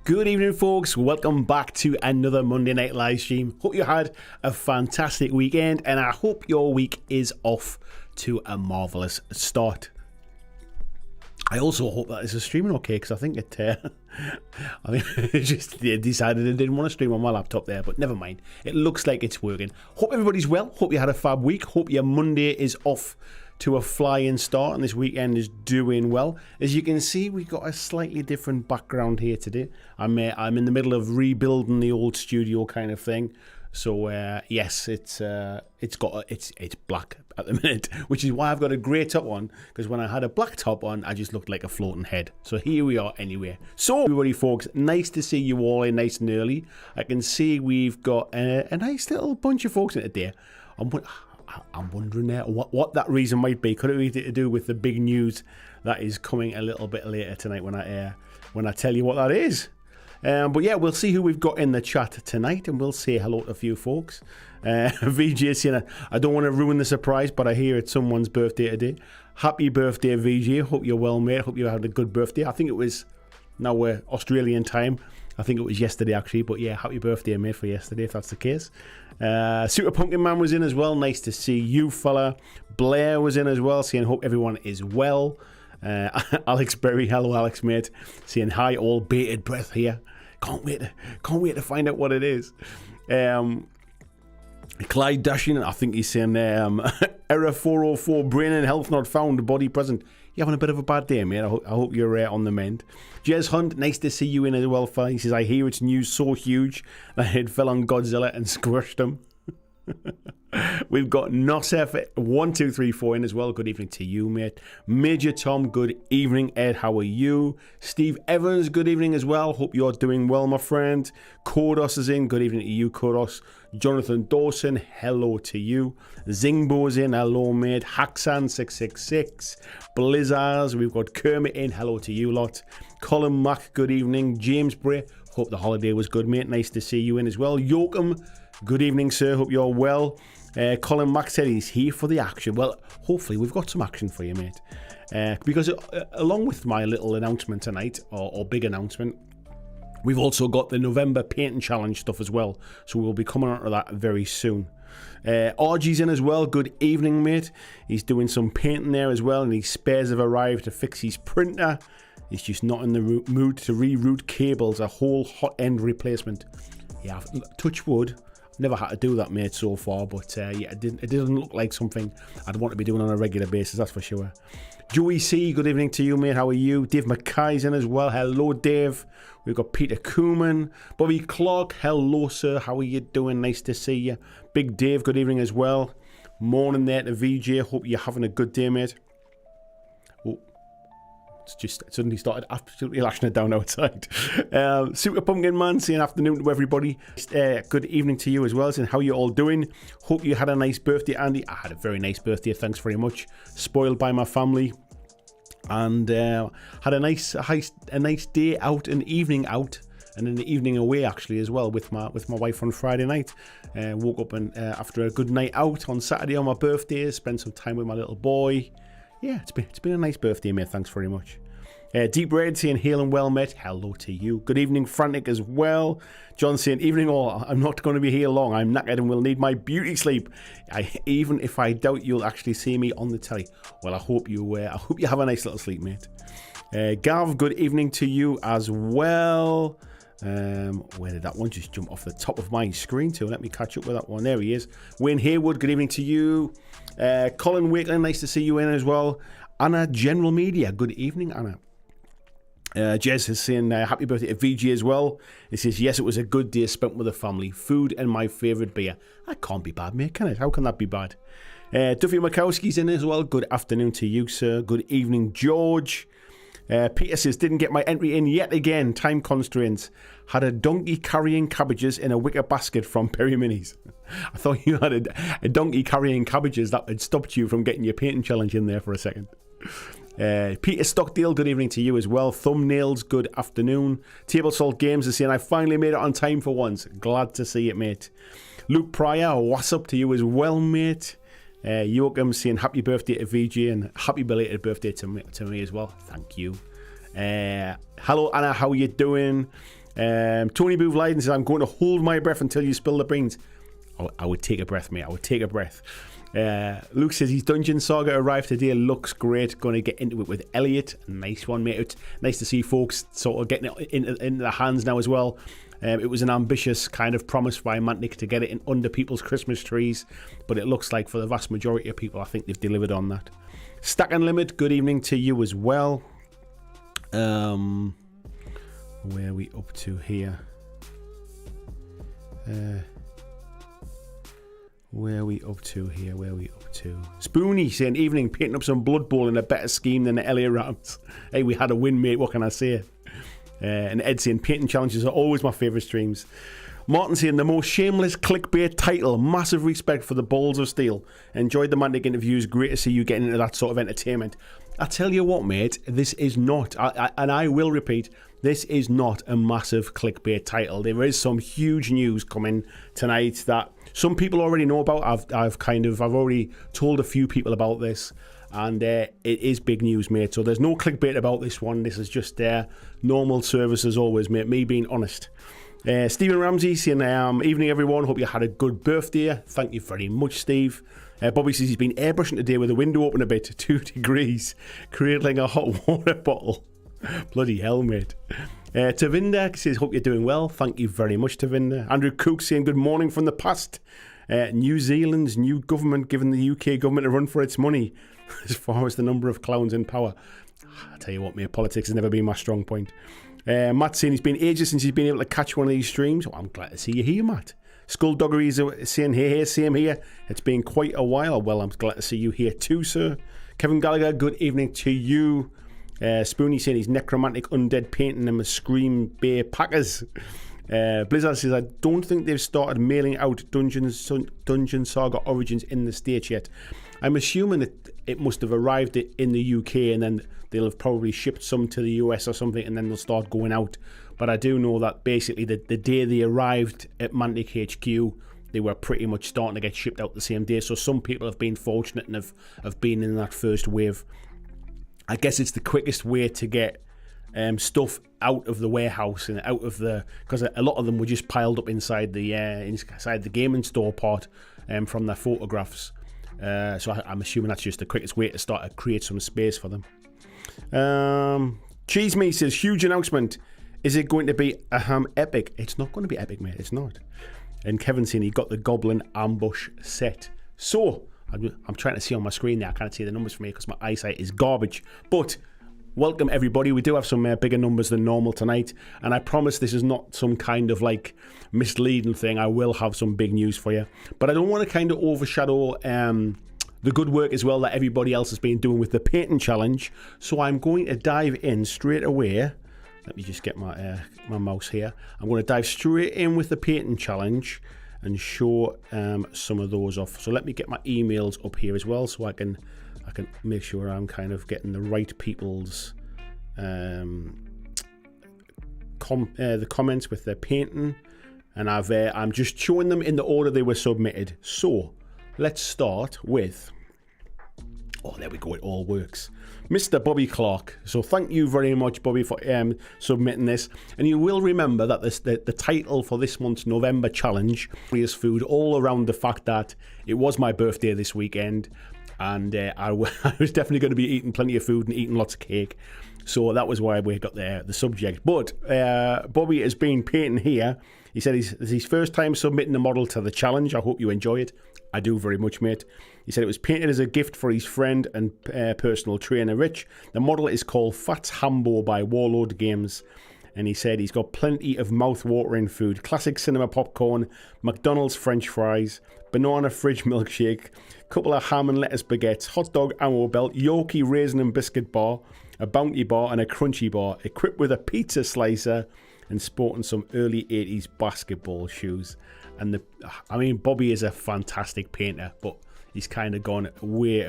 Good evening, folks. Welcome back to another Monday night live stream. Hope you had a fantastic weekend, and I hope your week is off to a marvelous start. I also hope that this is streaming okay, because I think it just decided it didn't want to stream on my laptop there, but never mind. It looks like it's working. Hope everybody's well. Hope you had a fab week. Hope your Monday is off to a flying start and this weekend is doing well. As you can see, we've got a slightly different background here today. I'm in the middle of rebuilding the old studio kind of thing. So yes, it's black at the minute, which is why I've got a grey top on, because when I had a black top on, I just looked like a floating head. So here we are anyway. So everybody, folks, nice to see you all in nice and early. I can see we've got a nice little bunch of folks in today. I'm wondering what that reason might be. Could it be to do with the big news that is coming a little bit later tonight when I tell you what that is? But yeah, we'll see who we've got in the chat tonight, and we'll say hello to a few folks. VJ saying, I don't want to ruin the surprise, but I hear it's someone's birthday today. Happy birthday, VJ. Hope you're well, mate. Hope you had a good birthday. I think it was now Australian time. I think it was yesterday, actually. But yeah, happy birthday, mate, for yesterday, if that's the case. Super Pumpkin Man was in as well. Nice to see you, fella. Blair was in as well, saying hope everyone is well. Alex Berry, hello, Alex, mate. Saying hi, all bated breath here. Can't wait to find out what it is. Clyde Dashing, I think he's saying error 404, brain and health not found, body present. You having a bit of a bad day, mate? I hope you're on the mend. Jez Hunt, nice to see you in as well, fella. He says, I hear it's news so huge that it fell on Godzilla and squished him. We've got Nosef1234 in as well. Good evening to you, mate. Major Tom, good evening. Ed, how are you? Steve Evans, good evening as well. Hope you're doing well, my friend. Kodos is in. Good evening to you, Kodos. Jonathan Dawson, hello to you. Zingbo's in. Hello, mate. Haxan666. Blizzards, we've got Kermit in. Hello to you lot. Colin Mack, good evening. James Bray, hope the holiday was good, mate. Nice to see you in as well. Yoakum, good evening, sir. Hope you're well. Colin Mack said he's here for the action. Well, hopefully we've got some action for you, mate. Because along with my little announcement tonight, or big announcement, we've also got the November Painting Challenge stuff as well. So we'll be coming on to that very soon. RG's in as well. Good evening, mate. He's doing some painting there as well, and his spares have arrived to fix his printer. He's just not in the mood to reroute cables, a whole hot end replacement. Yeah, touch wood. Never had to do that, mate, so far, but yeah, it didn't look like something I'd want to be doing on a regular basis, that's for sure. Joey C, good evening to you, mate. How are you? Dave Mackay's in as well. Hello, Dave. We've got Peter Cooman. Bobby Clark, hello, sir. How are you doing? Nice to see you. Big Dave, good evening as well. Morning there to VJ. Hope you're having a good day, mate. Just suddenly started absolutely lashing it down outside. Super Pumpkin Man saying afternoon to everybody. Good evening to you as well, saying how you all doing. Hope you had a nice birthday, Andy. I had a very nice birthday, thanks very much. Spoiled by my family, and had a nice day out, an evening out, and an evening away actually as well with my wife on Friday night. Woke up and after a good night out on Saturday on my birthday, spent some time with my little boy. Yeah, it's been a nice birthday, mate. Thanks very much. Deep Red saying, hail and well, mate. Hello to you. Good evening, Frantic, as well. John saying, evening all. I'm not going to be here long. I'm knackered and will need my beauty sleep. Even if I doubt you'll actually see me on the telly. Well, I hope you have a nice little sleep, mate. Gav, good evening to you as well. Where did that one just jump off the top of my screen to? Let me catch up with that one. There he is. Wayne Haywood, good evening to you. Colin Wakeland, nice to see you in as well. Anna, General Media, good evening, Anna. Jez is saying happy birthday to VG as well. He says, yes, it was a good day spent with the family. Food and my favourite beer. That can't be bad, mate, can it? How can that be bad? Duffy Makowski's in as well. Good afternoon to you, sir. Good evening, George. Peter says, didn't get my entry in yet again. Time constraints. Had a donkey carrying cabbages in a wicker basket from Perry Minis. I thought you had a donkey carrying cabbages that had stopped you from getting your painting challenge in there for a second. Peter Stockdale, good evening to you as well. Thumbnails, good afternoon. Table Salt Games is saying, I finally made it on time for once. Glad to see it, mate. Luke Pryor, what's up to you as well, mate? Joachim saying happy birthday to VJ and happy belated birthday to me as well. Thank you. Hello, Anna, how are you doing? Tony Booth Leiden says, I'm going to hold my breath until you spill the beans. Oh, I would take a breath, mate. I would take a breath. Luke says his Dungeon Saga arrived today. Looks great. Going to get into it with Elliot. Nice one, mate. It's nice to see folks sort of getting it into their hands now as well. It was an ambitious kind of promise by Mantic to get it in under people's Christmas trees, but it looks like for the vast majority of people, I think they've delivered on that. Stack and Limit, good evening to you as well. Where are we up to here? Where are we up to here? Where are we up to? Spoony saying, evening, painting up some Blood Bowl in a better scheme than the LA Rams. Hey, we had a win, mate. What can I say? And Ed saying, painting challenges are always my favourite streams. Martin saying, the most shameless clickbait title. Massive respect for the balls of steel. Enjoyed the Mantic interviews. Great to see you getting into that sort of entertainment. I tell you what, mate, this is not, and I will repeat, this is not a massive clickbait title. There is some huge news coming tonight that some people already know about. I've already told a few people about this, and it is big news, mate. So there's no clickbait about this one. This is just normal service as always, mate. Me being honest. Stephen Ramsey saying, evening everyone. Hope you had a good birthday. Thank you very much, Steve. Bobby says he's been airbrushing today with the window open a bit, 2 degrees, cradling a hot water bottle. Bloody hell, mate. Tavinda says, hope you're doing well. Thank you very much, Tavinda. Andrew Cook saying, good morning from the past. New Zealand's new government giving the UK government a run for its money as far as the number of clowns in power. I tell you what, mate, politics has never been my strong point. Matt saying he's been ages since he's been able to catch one of these streams. Oh, I'm glad to see you here, Matt. Skullduggery is saying, hey, same here. It's been quite a while. Well, I'm glad to see you here too, sir. Kevin Gallagher, good evening to you. Spoony saying he's necromantic undead painting them as Scream Bay Packers. Blizzard says, I don't think they've started mailing out Dungeon Saga Origins in the States yet. I'm assuming that it must have arrived in the UK and then they'll have probably shipped some to the US or something and then they'll start going out. But I do know that basically the day they arrived at Mantic HQ, they were pretty much starting to get shipped out the same day. So some people have been fortunate and have been in that first wave. I guess it's the quickest way to get stuff out of the warehouse and out of the, because a lot of them were just piled up inside the gaming store part from their photographs. So I'm assuming that's just the quickest way to start to create some space for them. Cheese Me says, huge announcement. Is it going to be epic? It's not going to be epic, mate. It's not. And Kevin saying he got the Goblin Ambush set. So I'm trying to see on my screen there. I can't see the numbers for me because my eyesight is garbage. But welcome everybody. We do have some bigger numbers than normal tonight, and I promise this is not some kind of like misleading thing. I will have some big news for you, but I don't want to kind of overshadow the good work as well that everybody else has been doing with the painting challenge. So I'm going to dive in straight away. Let me just get my mouse here. I'm going to dive straight in with the painting challenge and show some of those off. So let me get my emails up here as well, so I can make sure I'm kind of getting the right people's the comments with their painting, and I'm just showing them in the order they were submitted. So let's start with, oh, there we go, it all works. Mr. Bobby Clark. So thank you very much, Bobby, for submitting this. And you will remember that the title for this month's November challenge is food, all around the fact that it was my birthday this weekend, and I was definitely going to be eating plenty of food and eating lots of cake. So that was why we got the subject. But Bobby has been painting here. He said it's his first time submitting a model to the challenge. I hope you enjoy it. I do very much, mate. He said it was painted as a gift for his friend and personal trainer, Rich. The model is called Fats Hambo by Warlord Games. And he said he's got plenty of mouth-watering food. Classic cinema popcorn, McDonald's French fries, banana fridge milkshake, couple of ham and lettuce baguettes, hot dog ammo belt, Yorkie raisin and biscuit bar, a bounty bar and a crunchy bar, equipped with a pizza slicer and sporting some early 80s basketball shoes. And Bobby is a fantastic painter, but he's kind of gone way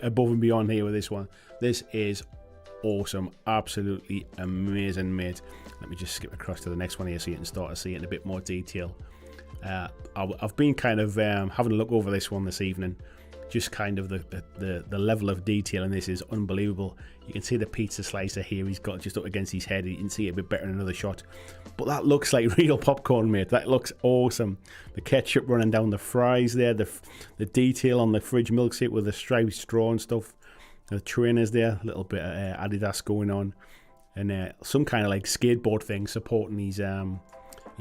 above and beyond here with this one. This is awesome, absolutely amazing, mate. Let me just skip across to the next one here so you can start to see it in a bit more detail. I've been kind of having a look over this one this evening, just kind of the level of detail in this is unbelievable. You can see the pizza slicer here, he's got just up against his head. You can see it a bit better in another shot, but that looks like real popcorn, mate. That looks awesome. The ketchup running down the fries there, the detail on the fridge milkshake with the striped straw and stuff. The trainers there, a little bit of Adidas going on, and some kind of like skateboard thing supporting his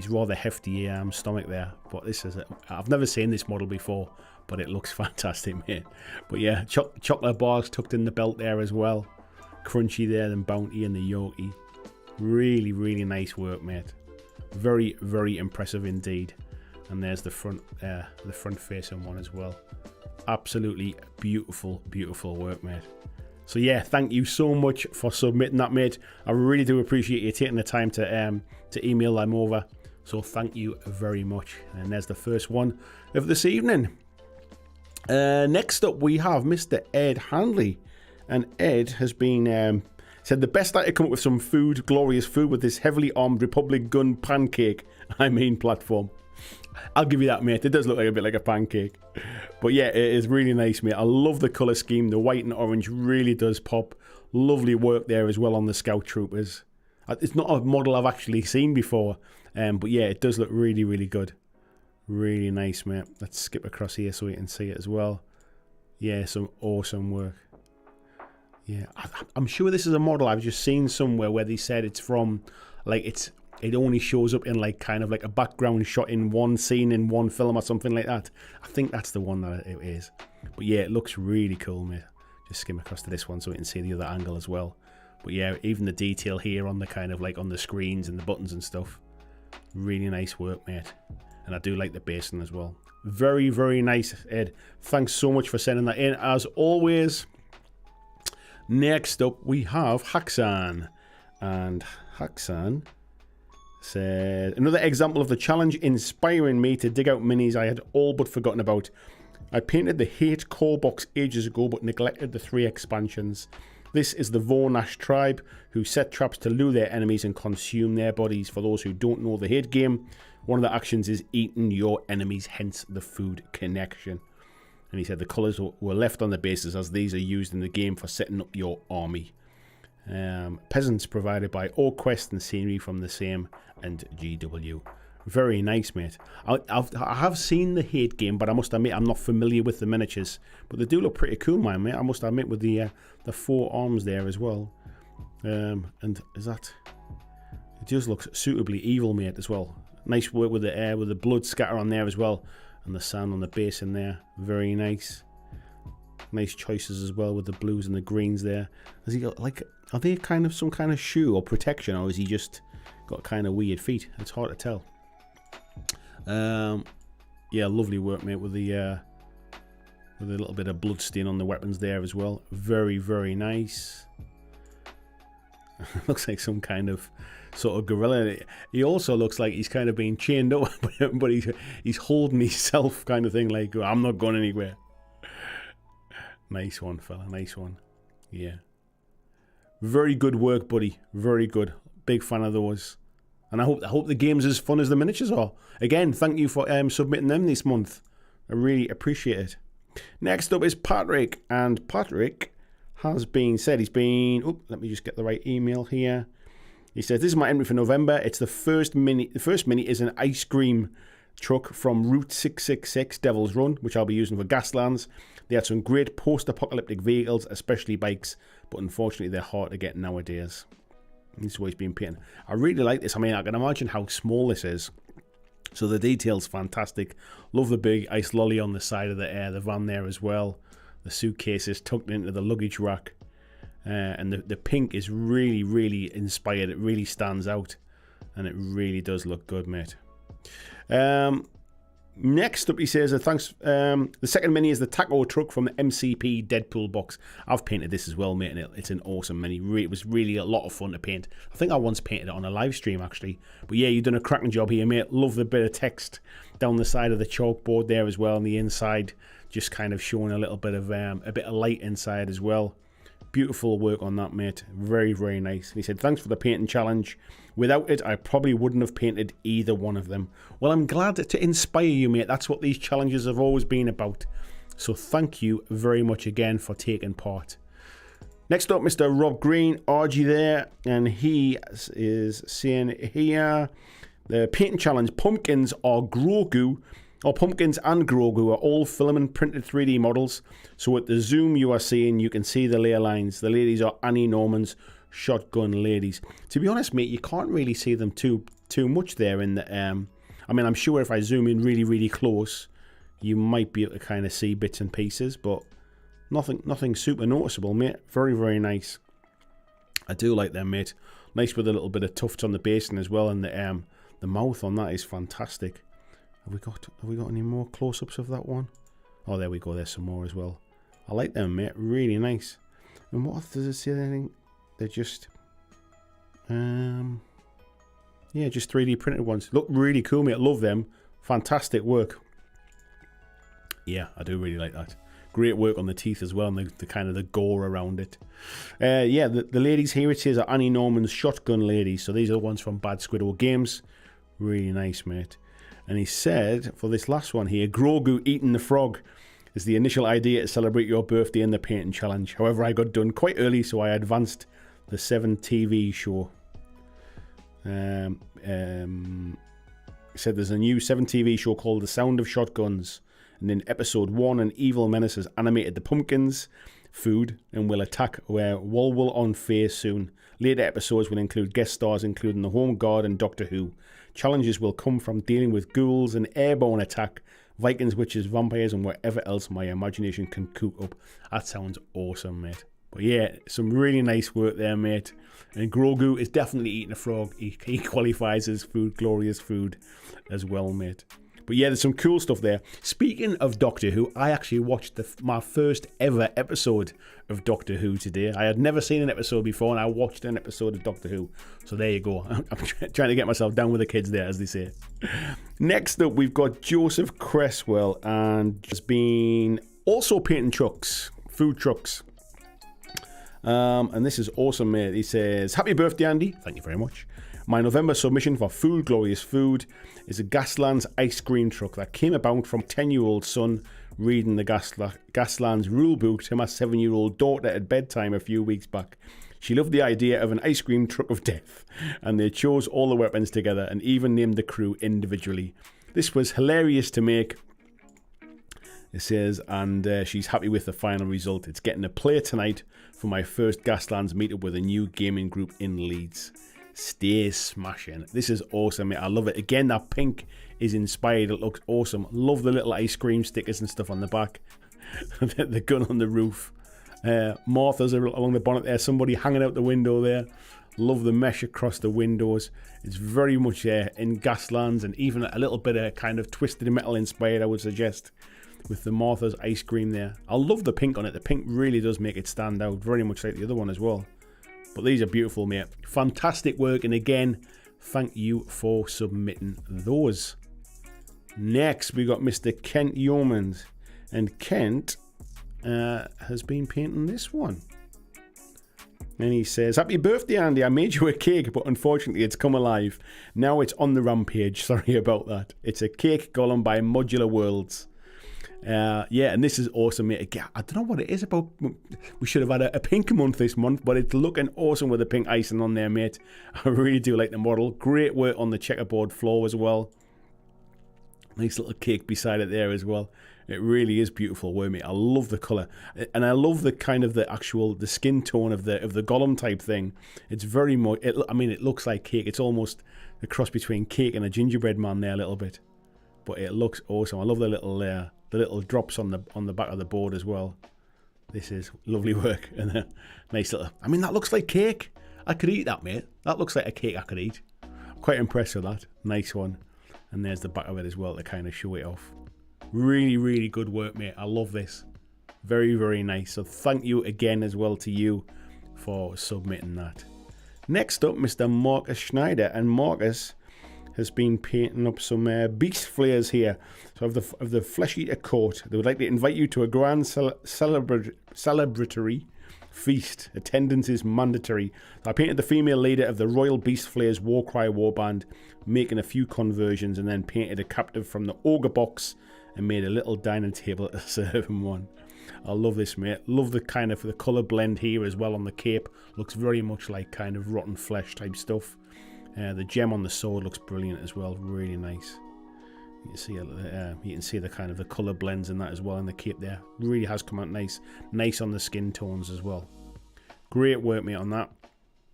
rather hefty stomach there. But this is I've never seen this model before, but it looks fantastic, mate. But yeah, chocolate bars tucked in the belt there as well, crunchy there, and Bounty and the Yoki. Really, really nice work, mate. Very, very impressive indeed. And there's the front facing one as well. Absolutely beautiful, beautiful work, mate. So yeah, thank you so much for submitting that, mate. I really do appreciate you taking the time to email them over. So thank you very much. And there's the first one of this evening. Next up we have Mr. Ed Handley. And Ed has been said the best I could come up with some food, glorious food, with this heavily armed Republic gun pancake, platform. I'll give you that, mate. It does look like a bit like a pancake. But yeah, it is really nice, mate. I love the colour scheme. The white and orange really does pop. Lovely work there as well on the Scout Troopers. It's not a model I've actually seen before. But yeah, it does look really, really good. Really nice, mate. Let's skip across here so we can see it as well. Yeah, some awesome work. Yeah, I'm sure this is a model I've just seen somewhere where they said it's from, like, it only shows up in like kind of like a background shot in one scene in one film or something like that. I think that's the one that it is. But yeah, it looks really cool, mate. Just skim across to this one so we can see the other angle as well. But yeah, even the detail here on the kind of like on the screens and the buttons and stuff. Really nice work, mate. And I do like the basin as well. Very, very nice, Ed. Thanks so much for sending that in, as always. Next up, we have Haxan. And Haxan said, another example of the challenge inspiring me to dig out minis I had all but forgotten about. I painted the Hate core box ages ago but neglected the 3 expansions. This is the Vornash tribe who set traps to lure their enemies and consume their bodies. For those who don't know the Hate game, one of the actions is eating your enemies, hence the food connection. And he said the colours were left on the bases as these are used in the game for setting up your army. Peasants provided by Orquest and scenery from the same and GW. Very nice, mate. I have seen the Hate game, but I must admit I'm not familiar with the miniatures. But they do look pretty cool, man, mate. I must admit, with the 4 arms there as well. And is that? It just looks suitably evil, mate, as well. Nice work with the air, with the blood scatter on there as well, and the sand on the base in there. Very nice. Nice choices as well with the blues and the greens there. Has he got like? Are they kind of some kind of shoe or protection, or is he just got kind of weird feet? It's hard to tell. Yeah, lovely work, mate, with a little bit of blood stain on the weapons there as well. Very, very nice. Looks like some kind of sort of gorilla. He also looks like he's kind of being chained up, but he's holding himself, kind of thing, like, I'm not going anywhere. Nice one, fella. Nice one. Yeah. Very good work, buddy. Very good. Big fan of those. And I hope the game's as fun as the miniatures are. Again, thank you for submitting them this month. I really appreciate it. Next up is Patrick. And Patrick has been said, he's been... Oh, let me just get the right email here. He says, this is my entry for November. It's the first mini. The first mini is an ice cream truck from Route 666 Devil's Run, which I'll be using for Gaslands. They had some great post-apocalyptic vehicles, especially bikes, but unfortunately they're hard to get nowadays. This is what he's been painting. I really like this. I mean, I can imagine how small this is. So the detail's fantastic. Love the big ice lolly on the side of the van there as well. The suitcases tucked into the luggage rack. And the pink is really, really inspired. It really stands out. And it really does look good, mate. Next up, he says, thanks. The second mini is the taco truck from the MCP Deadpool box. I've painted this as well, mate, and it's an awesome mini. It was really a lot of fun to paint. I think I once painted it on a live stream, actually. But yeah, you've done a cracking job here, mate. Love the bit of text down the side of the chalkboard there as well, on the inside, just kind of showing a little bit of light inside as well. Beautiful work on that, mate. Very, very nice. And he said, thanks for the painting challenge. Without it, I probably wouldn't have painted either one of them. Well, I'm glad to inspire you, mate. That's what these challenges have always been about. So thank you very much again for taking part. Next up, Mr. Rob Green, RG there, and he is saying here, the painting challenge, pumpkins and Grogu are all filament printed 3D models. So at the zoom you are seeing, you can see the layer lines. The ladies are Annie Norman's shotgun ladies. To be honest, mate, you can't really see them too much there in the I mean, I'm sure if I zoom in really, really close, you might be able to kind of see bits and pieces, but nothing super noticeable, mate. Very, very nice. I do like them, mate. Nice with a little bit of tufts on the basin as well, and the mouth on that is fantastic. Have we got any more close-ups of that one? Oh, there we go. There's some more as well. I like them, mate. Really nice. And what does it say? Anything? They're just yeah, just 3D printed ones. Look really cool, mate. Love them. Fantastic work. Yeah, I do really like that. Great work on the teeth as well, and the kind of the gore around it. Yeah, the ladies here, it says, are Annie Norman's shotgun ladies. So these are the ones from Bad Squidward Games. Really nice, mate. And he said, for this last one here, Grogu eating the frog is the initial idea to celebrate your birthday in the painting challenge. However, I got done quite early, so I advanced the 7 TV show. He said there's a new 7 TV show called The Sound of Shotguns. And in episode 1, an evil menace has animated the pumpkins food and will attack where Wolwell on face soon. Later episodes will include guest stars including the Home Guard and Doctor Who. Challenges will come from dealing with ghouls and airborne attack, Vikings, witches, vampires, and whatever else my imagination can cook up. That sounds awesome, mate. But yeah, some really nice work there, mate. And Grogu is definitely eating a frog. He qualifies as food, glorious food as well, mate. But yeah, there's some cool stuff there. Speaking of Doctor Who, I actually watched my first ever episode of Doctor Who today. I had never seen an episode before, and I watched an episode of Doctor Who. So there you go. I'm trying to get myself down with the kids there, as they say. Next up, we've got Joseph Cresswell, and has been also painting trucks, food trucks. And this is awesome, mate. He says, happy birthday, Andy. Thank you very much. My November submission for Food Glorious Food is a Gaslands ice cream truck that came about from 10-year-old son reading the Gaslands rule book to my 7-year-old daughter at bedtime a few weeks back. She loved the idea of an ice cream truck of death, and they chose all the weapons together and even named the crew individually. This was hilarious to make, it says, and she's happy with the final result. It's getting a play tonight for my first Gaslands meetup with a new gaming group in Leeds. Stay smashing. This is awesome, mate. I love it. Again, that pink is inspired. It looks awesome. Love the little ice cream stickers and stuff on the back. The gun on the roof. Martha's along the bonnet there. Somebody hanging out the window there. Love the mesh across the windows. It's very much in Gaslands, and even a little bit of kind of twisted metal inspired, I would suggest, with the Martha's ice cream there. I love the pink on it. The pink really does make it stand out, very much like the other one as well. But these are beautiful, mate. Fantastic work. And again, thank you for submitting those. Next, we got Mr. Kent Yeomans. And Kent has been painting this one. And he says, happy birthday, Andy. I made you a cake, but unfortunately it's come alive. Now it's on the rampage. Sorry about that. It's a cake golem by Modular Worlds. Yeah, and this is awesome, mate. I don't know what it is about. We should have had a pink month this month, but it's looking awesome with the pink icing on there, mate. I really do like the model. Great work on the checkerboard floor as well. Nice little cake beside it there as well. It really is beautiful work, mate. I love the colour, and I love the kind of the skin tone of the golem type thing. It's very much. I mean, it looks like cake. It's almost a cross between cake and a gingerbread man there a little bit, but it looks awesome. I love the little drops on the back of the board as well. This is lovely work, and a nice little. I mean, that looks like cake. I could eat that, mate. That looks like a cake I could eat. I'm quite impressed with that. Nice one. And there's the back of it as well to kind of show it off. Really, really good work, mate. I love this. Very, very nice. So thank you again as well to you for submitting that. Next up, Mr. Marcus Schneider, and Marcus has been painting up some beast flares here. So of the Flesh Eater Court, they would like to invite you to a grand celebratory feast. Attendance is mandatory. So I painted the female leader of the Royal Beast Flayers Warcry Warband, making a few conversions, and then painted a captive from the Ogre Box and made a little dining table to serve him one. I love this, mate. Love the kind of the colour blend here as well on the cape. Looks very much like kind of rotten flesh type stuff. The gem on the sword looks brilliant as well. Really nice. You can see the kind of the colour blends in that as well in the cape there. Really has come out nice. Nice on the skin tones as well. Great work, mate, on that.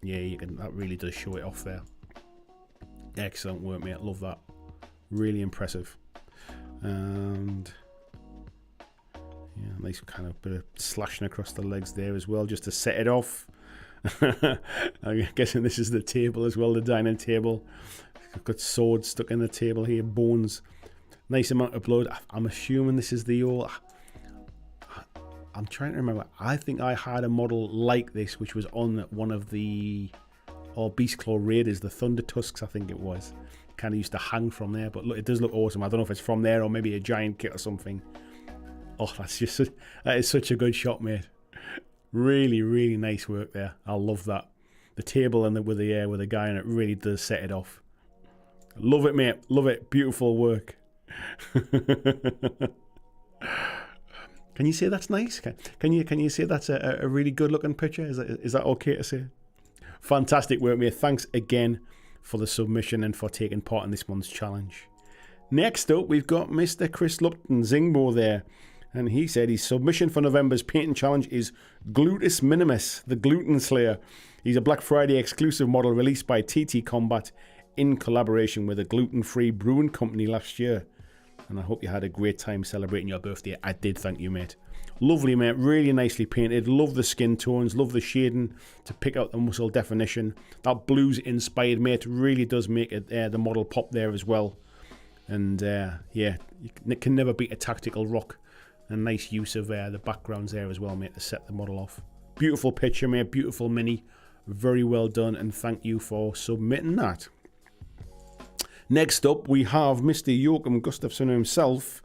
Yeah, that really does show it off there. Excellent work, mate. Love that. Really impressive. And yeah, nice kind of bit of slashing across the legs there as well, just to set it off. I'm guessing this is the table as well, the dining table. I've got swords stuck in the table here, bones. Nice amount of blood. I'm assuming this is the old... I'm trying to remember. I think I had a model like this, which was on one of the Beastclaw Raiders, the Thunder Tusks, I think it was. Kind of used to hang from there, but look, it does look awesome. I don't know if it's from there or maybe a giant kit or something. Oh, that is such a good shot, mate. Really, really nice work there. I love that. The table and with the guy in it really does set it off. Love it, mate. Love it. Beautiful work. Can you say that's nice? Can you say that's a really good looking picture? Is that okay to say? Fantastic work, mate. Thanks again for the submission and for taking part in this month's challenge. Next up, we've got Mr. Chris Lupton Zingbo there. And he said his submission for November's painting challenge is Gluteus Minimus, the Gluten Slayer. He's a Black Friday exclusive model released by TT Combat in collaboration with a gluten-free brewing company last year. And I hope you had a great time celebrating your birthday. I did, thank you, mate. Lovely, mate. Really nicely painted. Love the skin tones. Love the shading to pick out the muscle definition. That blues inspired, mate. Really does make it the model pop there as well. And yeah, it can never beat a tactical rock. A nice use of the backgrounds there as well, mate, to set the model off. Beautiful picture, mate. Beautiful mini. Very well done, and thank you for submitting that. Next up, we have Mr. Joachim Gustafsson himself.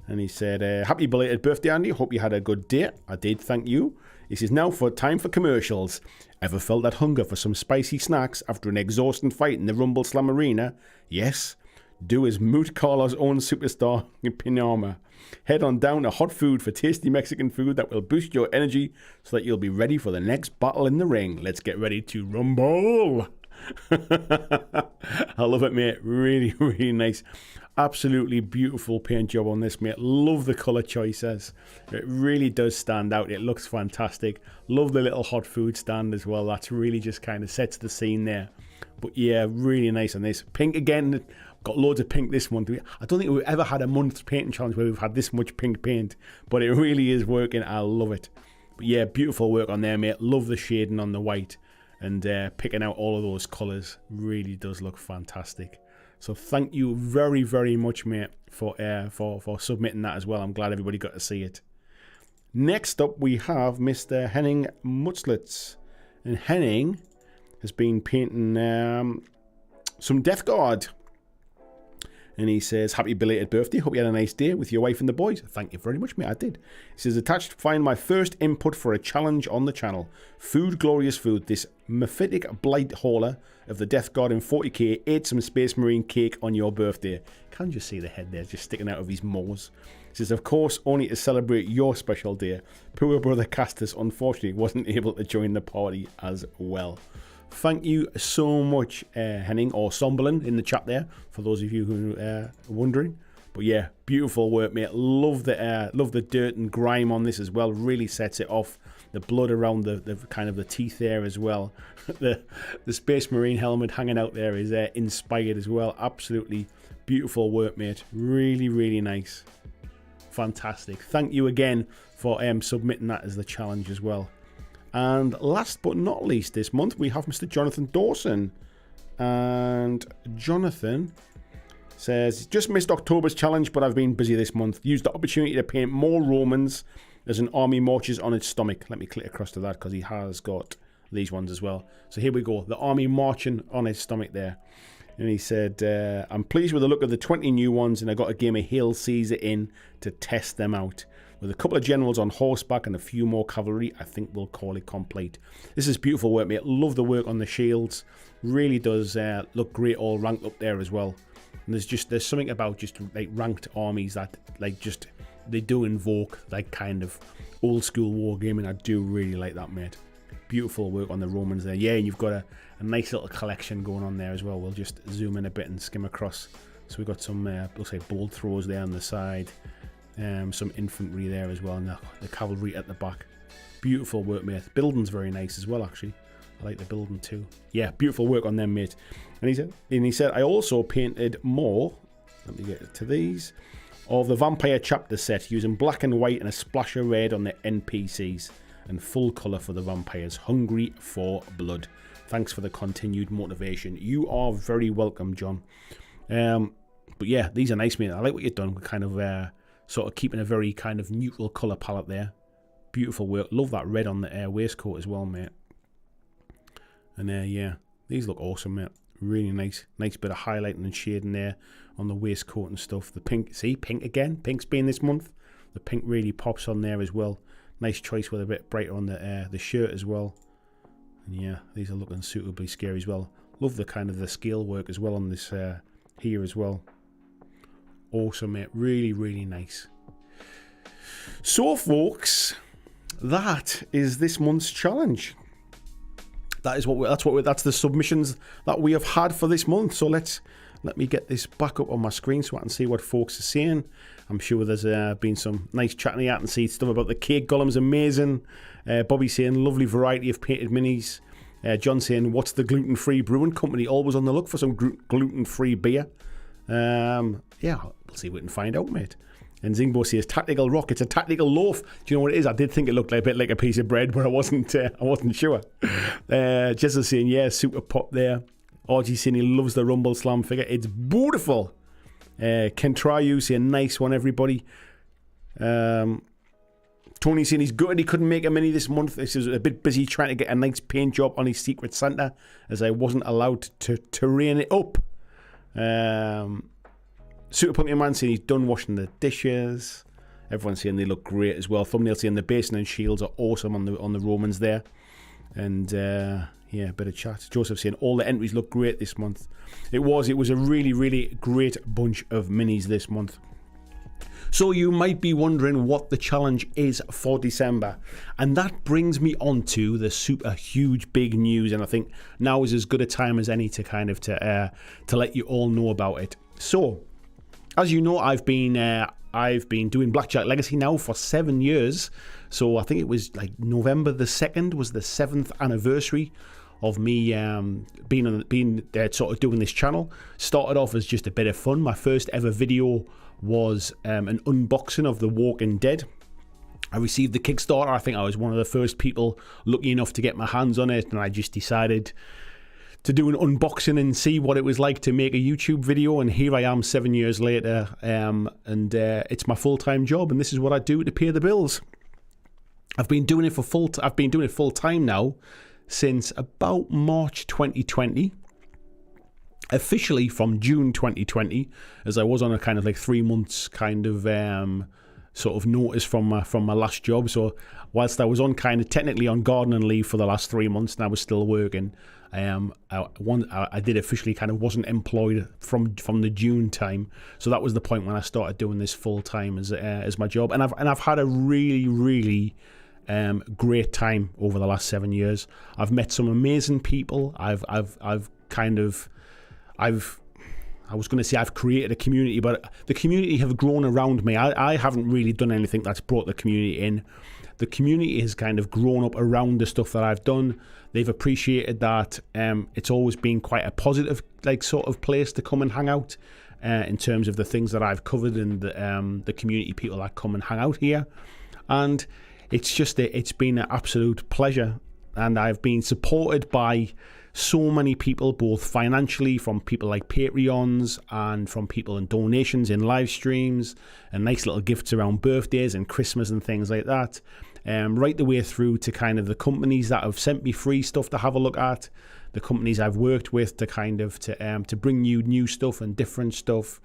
And he said, happy belated birthday, Andy. Hope you had a good day. I did, thank you. This is now for time for commercials. Ever felt that hunger for some spicy snacks after an exhausting fight in the Rumble Slam Arena? Yes? Do as Moot Carlos' own superstar, Pinama. Head on down to Hot Food for tasty Mexican food that will boost your energy so that you'll be ready for the next battle in the ring. Let's get ready to rumble. I love it, mate. Really, really nice. Absolutely beautiful paint job on this, mate. Love the colour choices. It really does stand out. It looks fantastic. Love the little hot food stand as well. That's really just kind of sets the scene there. But yeah, really nice on this. Pink again. Got loads of pink this month. I don't think we've ever had a month painting challenge where we've had this much pink paint, but it really is working. I love it. But yeah, beautiful work on there, mate. Love the shading on the white and picking out all of those colours. Really does look fantastic. So thank you very, very much, mate, for submitting that as well. I'm glad everybody got to see it. Next up, we have Mr. Henning Mutzlitz. And Henning has been painting some Death Guard. And he says, happy belated birthday. Hope you had a nice day with your wife and the boys. Thank you very much, mate. I did. He says, attached, find my first input for a challenge on the channel. Food, glorious food. This mephitic blight hauler of the Death Guard in 40k ate some Space Marine cake on your birthday. Can't you see the head there just sticking out of his maws? He says, of course, only to celebrate your special day. Poor brother Castus, unfortunately, wasn't able to join the party as well. Thank you so much, Henning, or Somberlin in the chat there, for those of you who are wondering. But yeah, beautiful work, mate. Love the dirt and grime on this as well. Really sets it off. The blood around the kind of the teeth there as well. the Space Marine helmet hanging out there is inspired as well. Absolutely beautiful work, mate. Really, really nice. Fantastic. Thank you again for submitting that as the challenge as well. And last but not least this month, we have Mr. Jonathan Dawson. And Jonathan says, just missed October's challenge, but I've been busy this month. Used the opportunity to paint more Romans as an army marches on its stomach. Let me click across to that because he has got these ones as well. So here we go. The army marching on its stomach there. And he said, I'm pleased with the look of the 20 new ones, and I got a game of Hail Caesar in to test them out. With a couple of generals on horseback and a few more cavalry, I think we'll call it complete. This is beautiful work, mate. Love the work on the shields. Really does look great all ranked up there as well. And there's something about just like ranked armies that like just they do invoke like kind of old school wargaming. I do really like that, mate. Beautiful work on the Romans there. Yeah, and you've got a nice little collection going on there as well. We'll just zoom in a bit and skim across. So we've got some we'll say bolt throws there on the side. Some infantry there as well, and the cavalry at the back. Beautiful work, mate. Building's very nice as well, actually. I like the building too. Yeah, beautiful work on them, mate. And he said, I also painted more, let me get to these, of the Vampire chapter set using black and white and a splash of red on the NPCs and full colour for the vampires, hungry for blood. Thanks for the continued motivation. You are very welcome, John. But yeah, these are nice, mate. I like what you've done. We're kind of sort of keeping a very kind of neutral colour palette there. Beautiful work. Love that red on the waistcoat as well, mate. And yeah, these look awesome, mate. Really nice bit of highlighting and shading there on the waistcoat and stuff. The pink, see, pink again. Pink's been this month. The pink really pops on there as well. Nice choice with a bit brighter on the shirt as well. And yeah, these are looking suitably scary as well. Love the kind of the scale work as well on this here as well. Awesome, mate. Really, really nice. So, folks, that is this month's challenge. That's the submissions that we have had for this month. So let me get this back up on my screen so I can see what folks are saying. I'm sure there's been some nice chatting out and see stuff about the cake golem's amazing. Bobby saying lovely variety of painted minis. John saying what's the gluten-free brewing company? Always on the look for some gluten-free beer. Yeah, we'll see if we can find out, mate. And Zingbo says tactical rock. It's a tactical loaf. Do you know what it is? I did think it looked like a bit like a piece of bread, but I wasn't sure. Jess is saying yeah, super pop there. RG saying he loves the Rumble Slam figure. It's beautiful. Ken Tryu saying nice one, everybody. Tony saying he's good. He couldn't make a mini this month. This is a bit busy trying to get a nice paint job on his Secret Santa, as I wasn't allowed to terrain it up. Super Pumpkin Man saying he's done washing the dishes. Everyone's saying they look great as well. Thumbnail saying the basin and shields are awesome on the Romans there. And yeah, a bit of chat. Joseph saying all the entries look great this month. It was a really, really great bunch of minis this month. So you might be wondering what the challenge is for December. And that brings me on to the super huge big news. And I think now is as good a time as any to kind of to let you all know about it. So, as you know, I've been doing BlackJack Legacy now for 7 years. So I think it was like November the 2nd was the 7th anniversary of me being sort of doing this channel. Started off as just a bit of fun. My first ever video was an unboxing of The Walking Dead. I received the Kickstarter. I think I was one of the first people lucky enough to get my hands on it, and I just decided to do an unboxing and see what it was like to make a YouTube video. And here I am 7 years later, and it's my full-time job, and this is what I do to pay the bills. I've been doing it full time now since about March 2020. Officially from June 2020, as I was on a kind of like 3 months kind of sort of notice from my last job. So whilst I was on kind of technically on gardening leave for the last 3 months and I was still working, I did officially kind of wasn't employed from the June time. So that was the point when I started doing this full time as my job, and I've had a really, really great time over the last 7 years. I've met some amazing people. I've created a community, but the community have grown around me. I haven't really done anything that's brought the community in. The community has kind of grown up around the stuff that I've done. They've appreciated that. It's always been quite a positive, like, sort of place to come and hang out in terms of the things that I've covered and the community people that come and hang out here. And it's been an absolute pleasure. And I've been supported by so many people, both financially from people like Patreons and from people in donations in live streams and nice little gifts around birthdays and Christmas and things like that, right the way through to kind of the companies that have sent me free stuff to have a look at. the companies I've worked with to kind of to bring you new stuff and different stuff.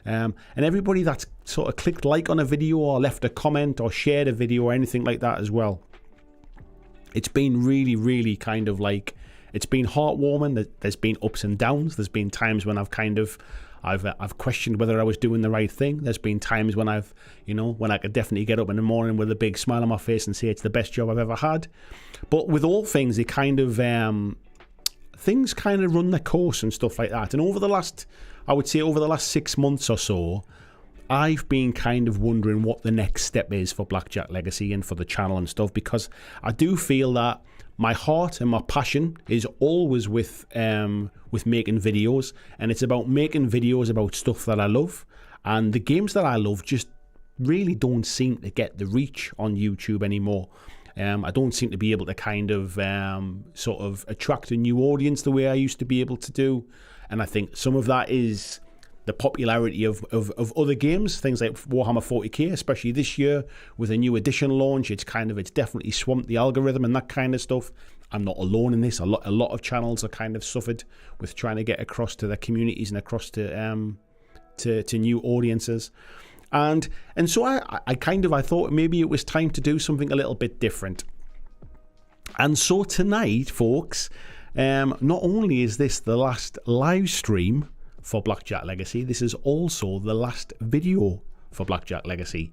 And everybody that's sort of clicked like on a video or left a comment or shared a video or anything like that as well. It's been really, really kind of like, it's been heartwarming. There's been ups and downs. There's been times when I've questioned whether I was doing the right thing. There's been times when when I could definitely get up in the morning with a big smile on my face and say it's the best job I've ever had. But with all things, it kind of things kind of run their course and stuff like that. And over the last 6 months or so, I've been kind of wondering what the next step is for BlackJack Legacy and for the channel and stuff, because I do feel that my heart and my passion is always with making videos, and it's about making videos about stuff that I love. And the games that I love just really don't seem to get the reach on YouTube anymore. I don't seem to be able to kind of sort of attract a new audience the way I used to be able to do. And I think some of that is the popularity of other games, things like Warhammer 40k, especially this year with a new edition launch. It's definitely swamped the algorithm and that kind of stuff. I'm not alone in this. A lot of channels are kind of suffered with trying to get across to their communities and across to new audiences. And so I thought maybe it was time to do something a little bit different. And so tonight, folks, not only is this the last live stream for BlackJack Legacy, this is also the last video for BlackJack Legacy.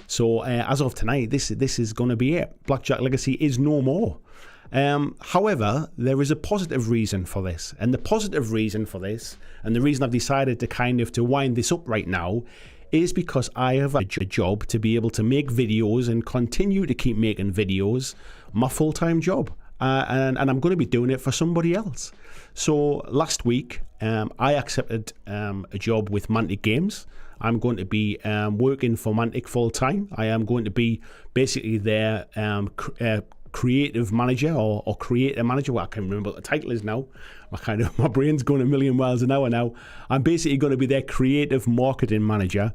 So as of tonight, this is going to be it. BlackJack Legacy is no more. However, there is a positive reason for this, and the positive reason for this, and the reason I've decided to wind this up right now, is because I have a job to be able to make videos and continue to keep making videos, my full-time job. And I'm going to be doing it for somebody else. So last week, I accepted a job with Mantic Games. I'm going to be working for Mantic full-time. I am going to be basically their creative manager or creator manager. Well, I can't remember what the title is now. My brain's going a million miles an hour now. I'm basically going to be their creative marketing manager,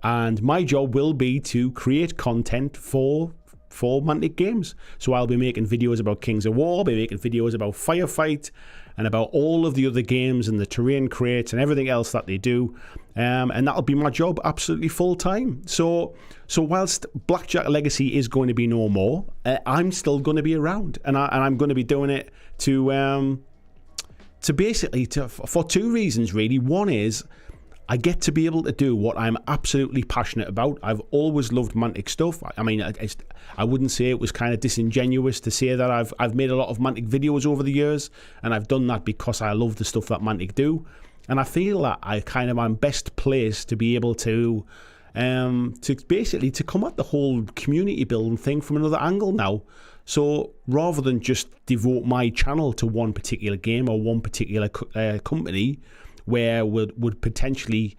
and my job will be to create content for Mantic Games. So I'll be making videos about Kings of War, I'll be making videos about Firefight, and about all of the other games and the terrain crates and everything else that they do. And that'll be my job absolutely full time. So whilst BlackJack Legacy is going to be no more, I'm still going to be around, and I'm going to be doing it for two reasons really. One is I get to be able to do what I'm absolutely passionate about. I've always loved Mantic stuff. I mean, I wouldn't say it was kind of disingenuous to say that I've made a lot of Mantic videos over the years, and I've done that because I love the stuff that Mantic do. And I feel that I'm best placed to be able to basically to come at the whole community building thing from another angle now. So rather than just devote my channel to one particular game or one particular company, where would potentially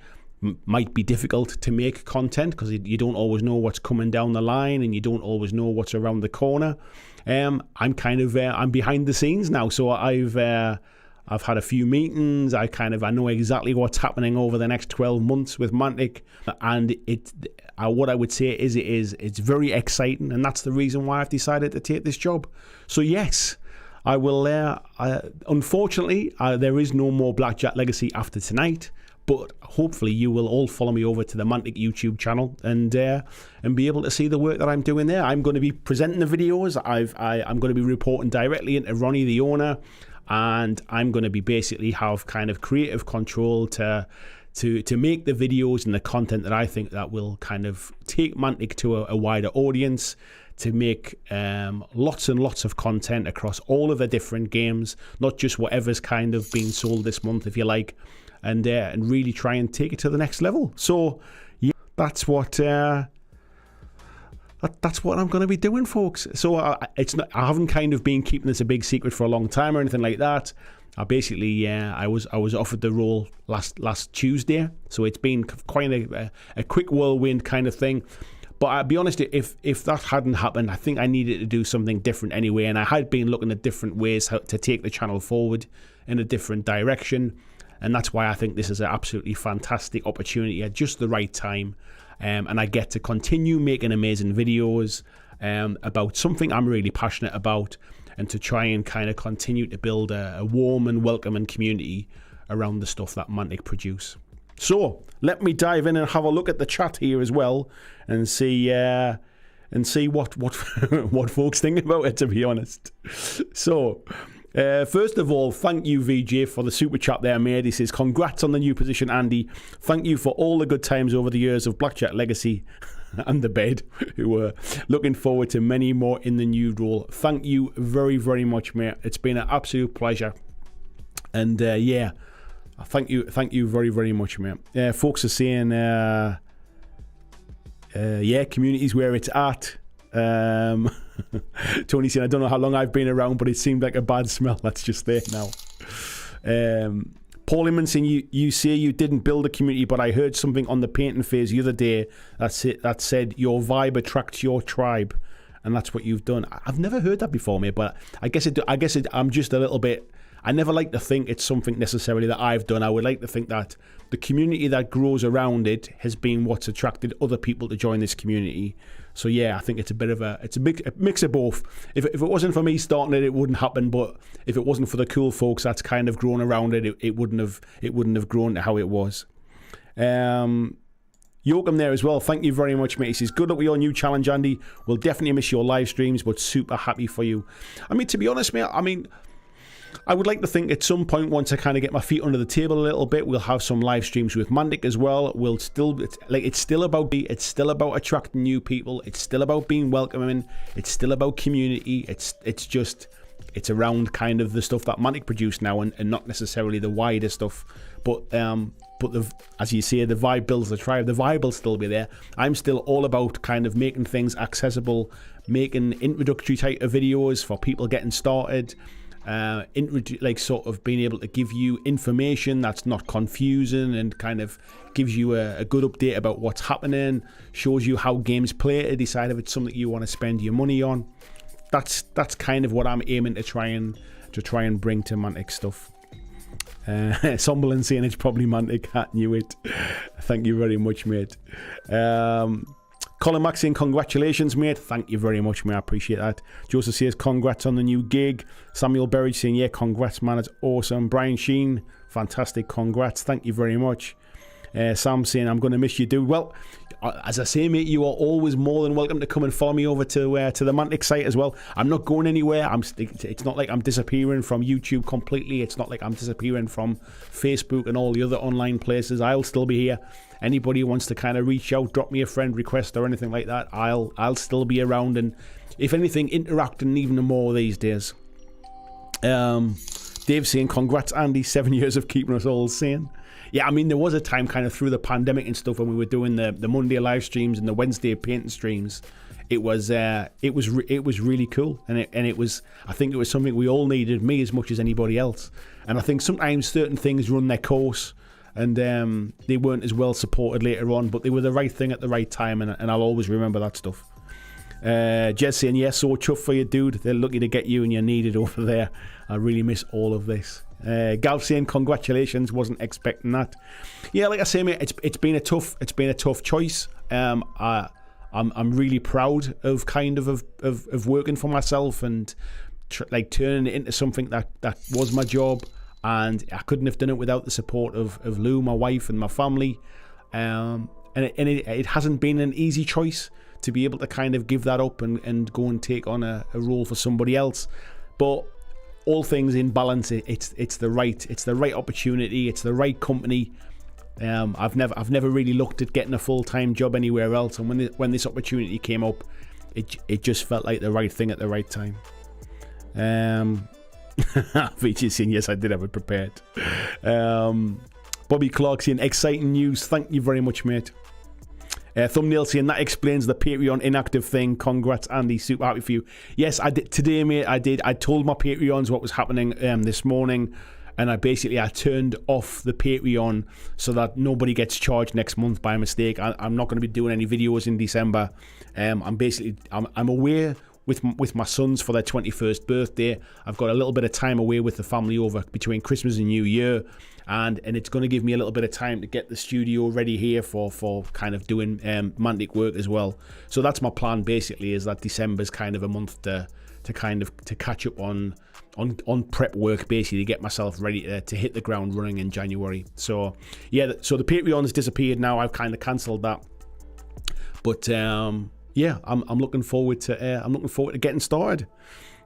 might be difficult to make content because you don't always know what's coming down the line and you don't always know what's around the corner. I'm behind the scenes now, so I've had a few meetings. I know exactly what's happening over the next 12 months with Mantic, and what I would say is it's very exciting, and that's the reason why I've decided to take this job. So yes, I will. Unfortunately, there is no more BlackJack Legacy after tonight, but hopefully you will all follow me over to the Mantic YouTube channel and be able to see the work that I'm doing there. I'm going to be presenting the videos. I'm going to be reporting directly into Ronnie, the owner, and I'm going to be basically have kind of creative control to make the videos and the content that I think that will kind of take Mantic to a wider audience, to make lots and lots of content across all of the different games, not just whatever's kind of being sold this month, if you like, and really try and take it to the next level. So yeah, that's what I'm going to be doing, folks. So I haven't kind of been keeping this a big secret for a long time or anything like that. I basically I was offered the role last Tuesday, so it's been quite a quick whirlwind kind of thing. But I'll be honest, if that hadn't happened, I think I needed to do something different anyway, and I had been looking at different ways to take the channel forward in a different direction, and that's why I think this is an absolutely fantastic opportunity at just the right time, and I get to continue making amazing videos about something I'm really passionate about, and to try and kind of continue to build a warm and welcoming community around the stuff that Mantic produce. So let me dive in and have a look at the chat here as well and see what what folks think about it, to be honest. So first of all, thank you VJ for the super chat there, mate. He says, congrats on the new position, Andy. Thank you for all the good times over the years of BlackJack legacy and the bed, who were looking forward to many more in the new role. Thank you very, very much, mate. It's been an absolute pleasure. And yeah, thank you very, very much, mate. Folks are saying, yeah, community's where it's at. Tony saying, I don't know how long I've been around, but it seemed like a bad smell that's just there now. Paul Inman saying, you say you didn't build a community, but I heard something on the painting phase the other day that said your vibe attracts your tribe, and that's what you've done. I've never heard that before, mate, but I guess I'm just a little bit. I never like to think it's something necessarily that I've done. I would like to think that the community that grows around it has been what's attracted other people to join this community. So yeah, I think it's a mix of both. If it wasn't for me starting it, it wouldn't happen. But if it wasn't for the cool folks that's kind of grown around it, it wouldn't have grown to how it was. Yoakum there as well. Thank you very much, mate. He says, good luck with your new challenge, Andy. We'll definitely miss your live streams, but super happy for you. I mean, to be honest, mate, I would like to think at some point, once I kind of get my feet under the table a little bit, we'll have some live streams with Mantic as well. It's still about attracting new people. It's still about being welcoming. It's still about community. It's around kind of the stuff that Mantic produce now, and not necessarily the wider stuff. But as you say, the vibe builds the tribe. The vibe will still be there. I'm still all about kind of making things accessible, making introductory type of videos for people getting started. Sort of being able to give you information that's not confusing and kind of gives you a good update about what's happening, shows you how games play to decide if it's something you want to spend your money on. That's kind of what I'm aiming to try and bring to Mantic stuff. Somberland saying it's probably Mantic. I knew it. Thank you very much, mate. Colin Mack saying, congratulations, mate. Thank you very much, mate. I appreciate that. Joseph says, congrats on the new gig. Samuel Berridge saying, yeah, congrats, man. It's awesome. Brian Sheen, fantastic. Congrats. Thank you very much. Sam saying, I'm going to miss you, dude. Well, as I say, mate, you are always more than welcome to come and follow me over to the Mantic site as well. I'm not going anywhere. It's not like I'm disappearing from YouTube completely. It's not like I'm disappearing from Facebook and all the other online places. I'll still be here. Anybody who wants to kind of reach out, drop me a friend request or anything like that, I'll still be around, and if anything, interacting even more these days. Dave saying, congrats, Andy, 7 years of keeping us all sane. Yeah, I mean, there was a time kind of through the pandemic and stuff when we were doing the Monday live streams and the Wednesday painting streams. It was really cool, and it was, I think it was something we all needed, me as much as anybody else. And I think sometimes certain things run their course, and they weren't as well supported later on, but they were the right thing at the right time, and I'll always remember that stuff. Jez saying, yeah, so chuffed for you, dude. They're lucky to get you, and you're needed over there. I really miss all of this. Gav saying, congratulations, wasn't expecting that. Yeah, like I say, mate, it's been a tough choice. I'm really proud of kind of working for myself and turning it into something that was my job. And I couldn't have done it without the support of Lou, my wife, and my family. And it hasn't been an easy choice to be able to kind of give that up and go and take on a role for somebody else. But all things in balance, it's the right opportunity, it's the right company. I've never really looked at getting a full-time job anywhere else, and when this opportunity came up, it just felt like the right thing at the right time. VJ saying, yes, I did have it prepared. Bobby Clark saying, exciting news. Thank you very much, mate. Thumbnail saying, that explains the Patreon inactive thing. Congrats, Andy. Super happy for you. Yes, I did today, mate. I did. I told my Patreons what was happening this morning, and I turned off the Patreon so that nobody gets charged next month by mistake. I'm not going to be doing any videos in December. I'm away with my sons for their 21st birthday. I've got a little bit of time away with the family over between Christmas and New Year, and it's going to give me a little bit of time to get the studio ready here for kind of doing Mantic work as well. So that's my plan basically, is that December's kind of a month to to catch up on prep work, basically, to get myself ready to hit the ground running in January. So yeah, so the Patreon's disappeared now. I've kind of cancelled that, but yeah, I'm looking forward to getting started.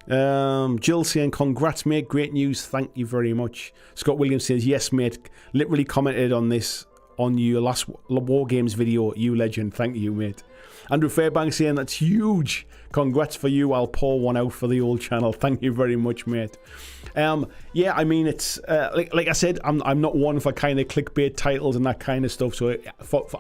Jill saying, congrats mate, great news, thank you very much. Scott Williams says, yes mate, literally commented on this on your last War Games video, you legend, thank you mate. Andrew Fairbanks saying, that's huge, congrats for you, I'll pour one out for the old channel, thank you very much mate. Yeah, I mean, it's like I said, I'm not one for kind of clickbait titles and that kind of stuff, so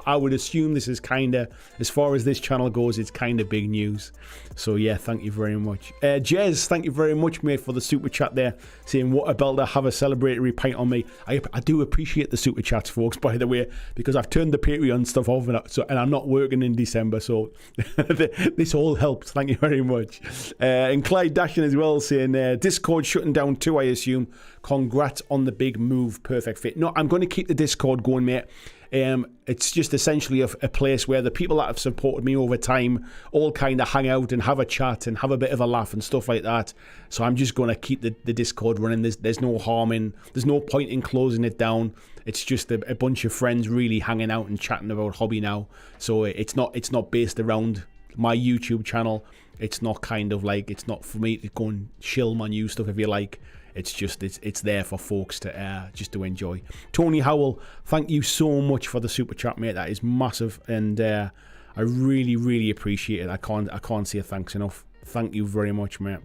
I would assume this is kind of, as far as this channel goes, it's kind of big news. So yeah, thank you very much. Jez, thank you very much mate for the super chat there, saying what a belter, have a celebratory pint on me. I do appreciate the super chats folks, by the way, because I've turned the Patreon stuff off and I'm not working in December, so this all helps, thank you very much. And Clyde Dashing as well saying, Discord shutting down too, I assume. Congrats on the big move, perfect fit. No, I'm going to keep the Discord going mate. It's just essentially a place where the people that have supported me over time all kind of hang out and have a chat and have a bit of a laugh and stuff like that. So I'm just going to keep the Discord running. There's no harm in, there's no point in closing it down. It's just a bunch of friends really hanging out and chatting about hobby now. So it's not based around my YouTube channel. It's not kind of like, it's not for me to go and chill my new stuff, if you like. It's just, it's there for folks to just to enjoy. Tony Howell, thank you so much for the super chat, mate. That is massive, and I really appreciate it. I can't say thanks enough. Thank you very much, mate.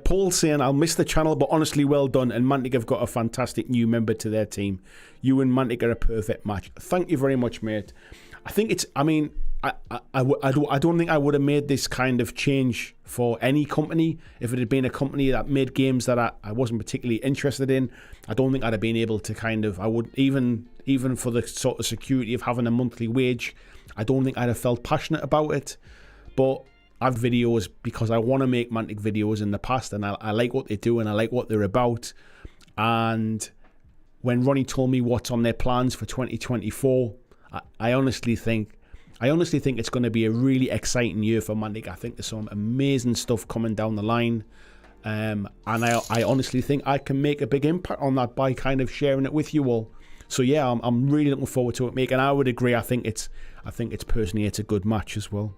Paul saying, I'll miss the channel, but honestly, well done. And Mantic have got a fantastic new member to their team. You and Mantic are a perfect match. Thank you very much, mate. I think it's, I mean, I don't think I would have made this kind of change for any company. If it had been a company that made games that I wasn't particularly interested in, I don't think I'd have been able to kind of, I would, even for the sort of security of having a monthly wage, I don't think I'd have felt passionate about it. But I've videos because I want to make Mantic videos in the past, and I like what they do and I like what they're about. And when Ronnie told me what's on their plans for 2024, I honestly think it's going to be a really exciting year for Mantic. I think there's some amazing stuff coming down the line, and I honestly think I can make a big impact on that by kind of sharing it with you all. So yeah, I'm really looking forward to it, Mick, and I would agree. I think it's personally it's a good match as well.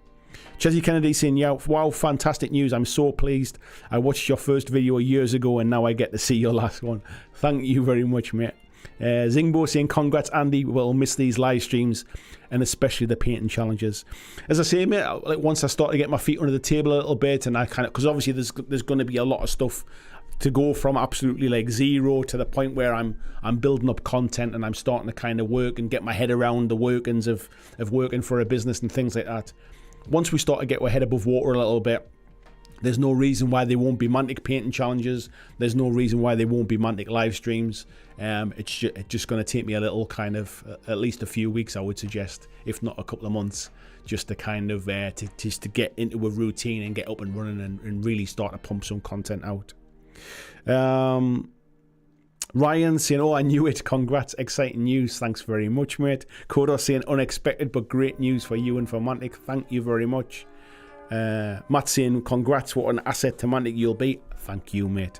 Chessie Kennedy saying, yeah, wow, fantastic news. I'm so pleased. I watched your first video years ago and now I get to see your last one. Thank you very much, mate. Zingbo saying, congrats, Andy. We'll miss these live streams and especially the painting challenges. As I say, mate, like once I start to get my feet under the table a little bit, and I kind of, because obviously there's going to be a lot of stuff to go from absolutely like zero to the point where I'm building up content and I'm starting to kind of work and get my head around the workings of working for a business and things like that. Once we start to get our head above water a little bit, there's no reason why there won't be Mantic painting challenges. There's no reason why there won't be Mantic live streams. It's just going to take me a little kind of, at least a few weeks, I would suggest, if not a couple of months, just to kind of, just to get into a routine and get up and running and really start to pump some content out. Ryan saying, oh, I knew it. Congrats. Exciting news. Thanks very much, mate. Kodo saying, unexpected but great news for you and for Mantic. Thank you very much. Matt saying, congrats. What an asset to Mantic you'll be. Thank you, mate.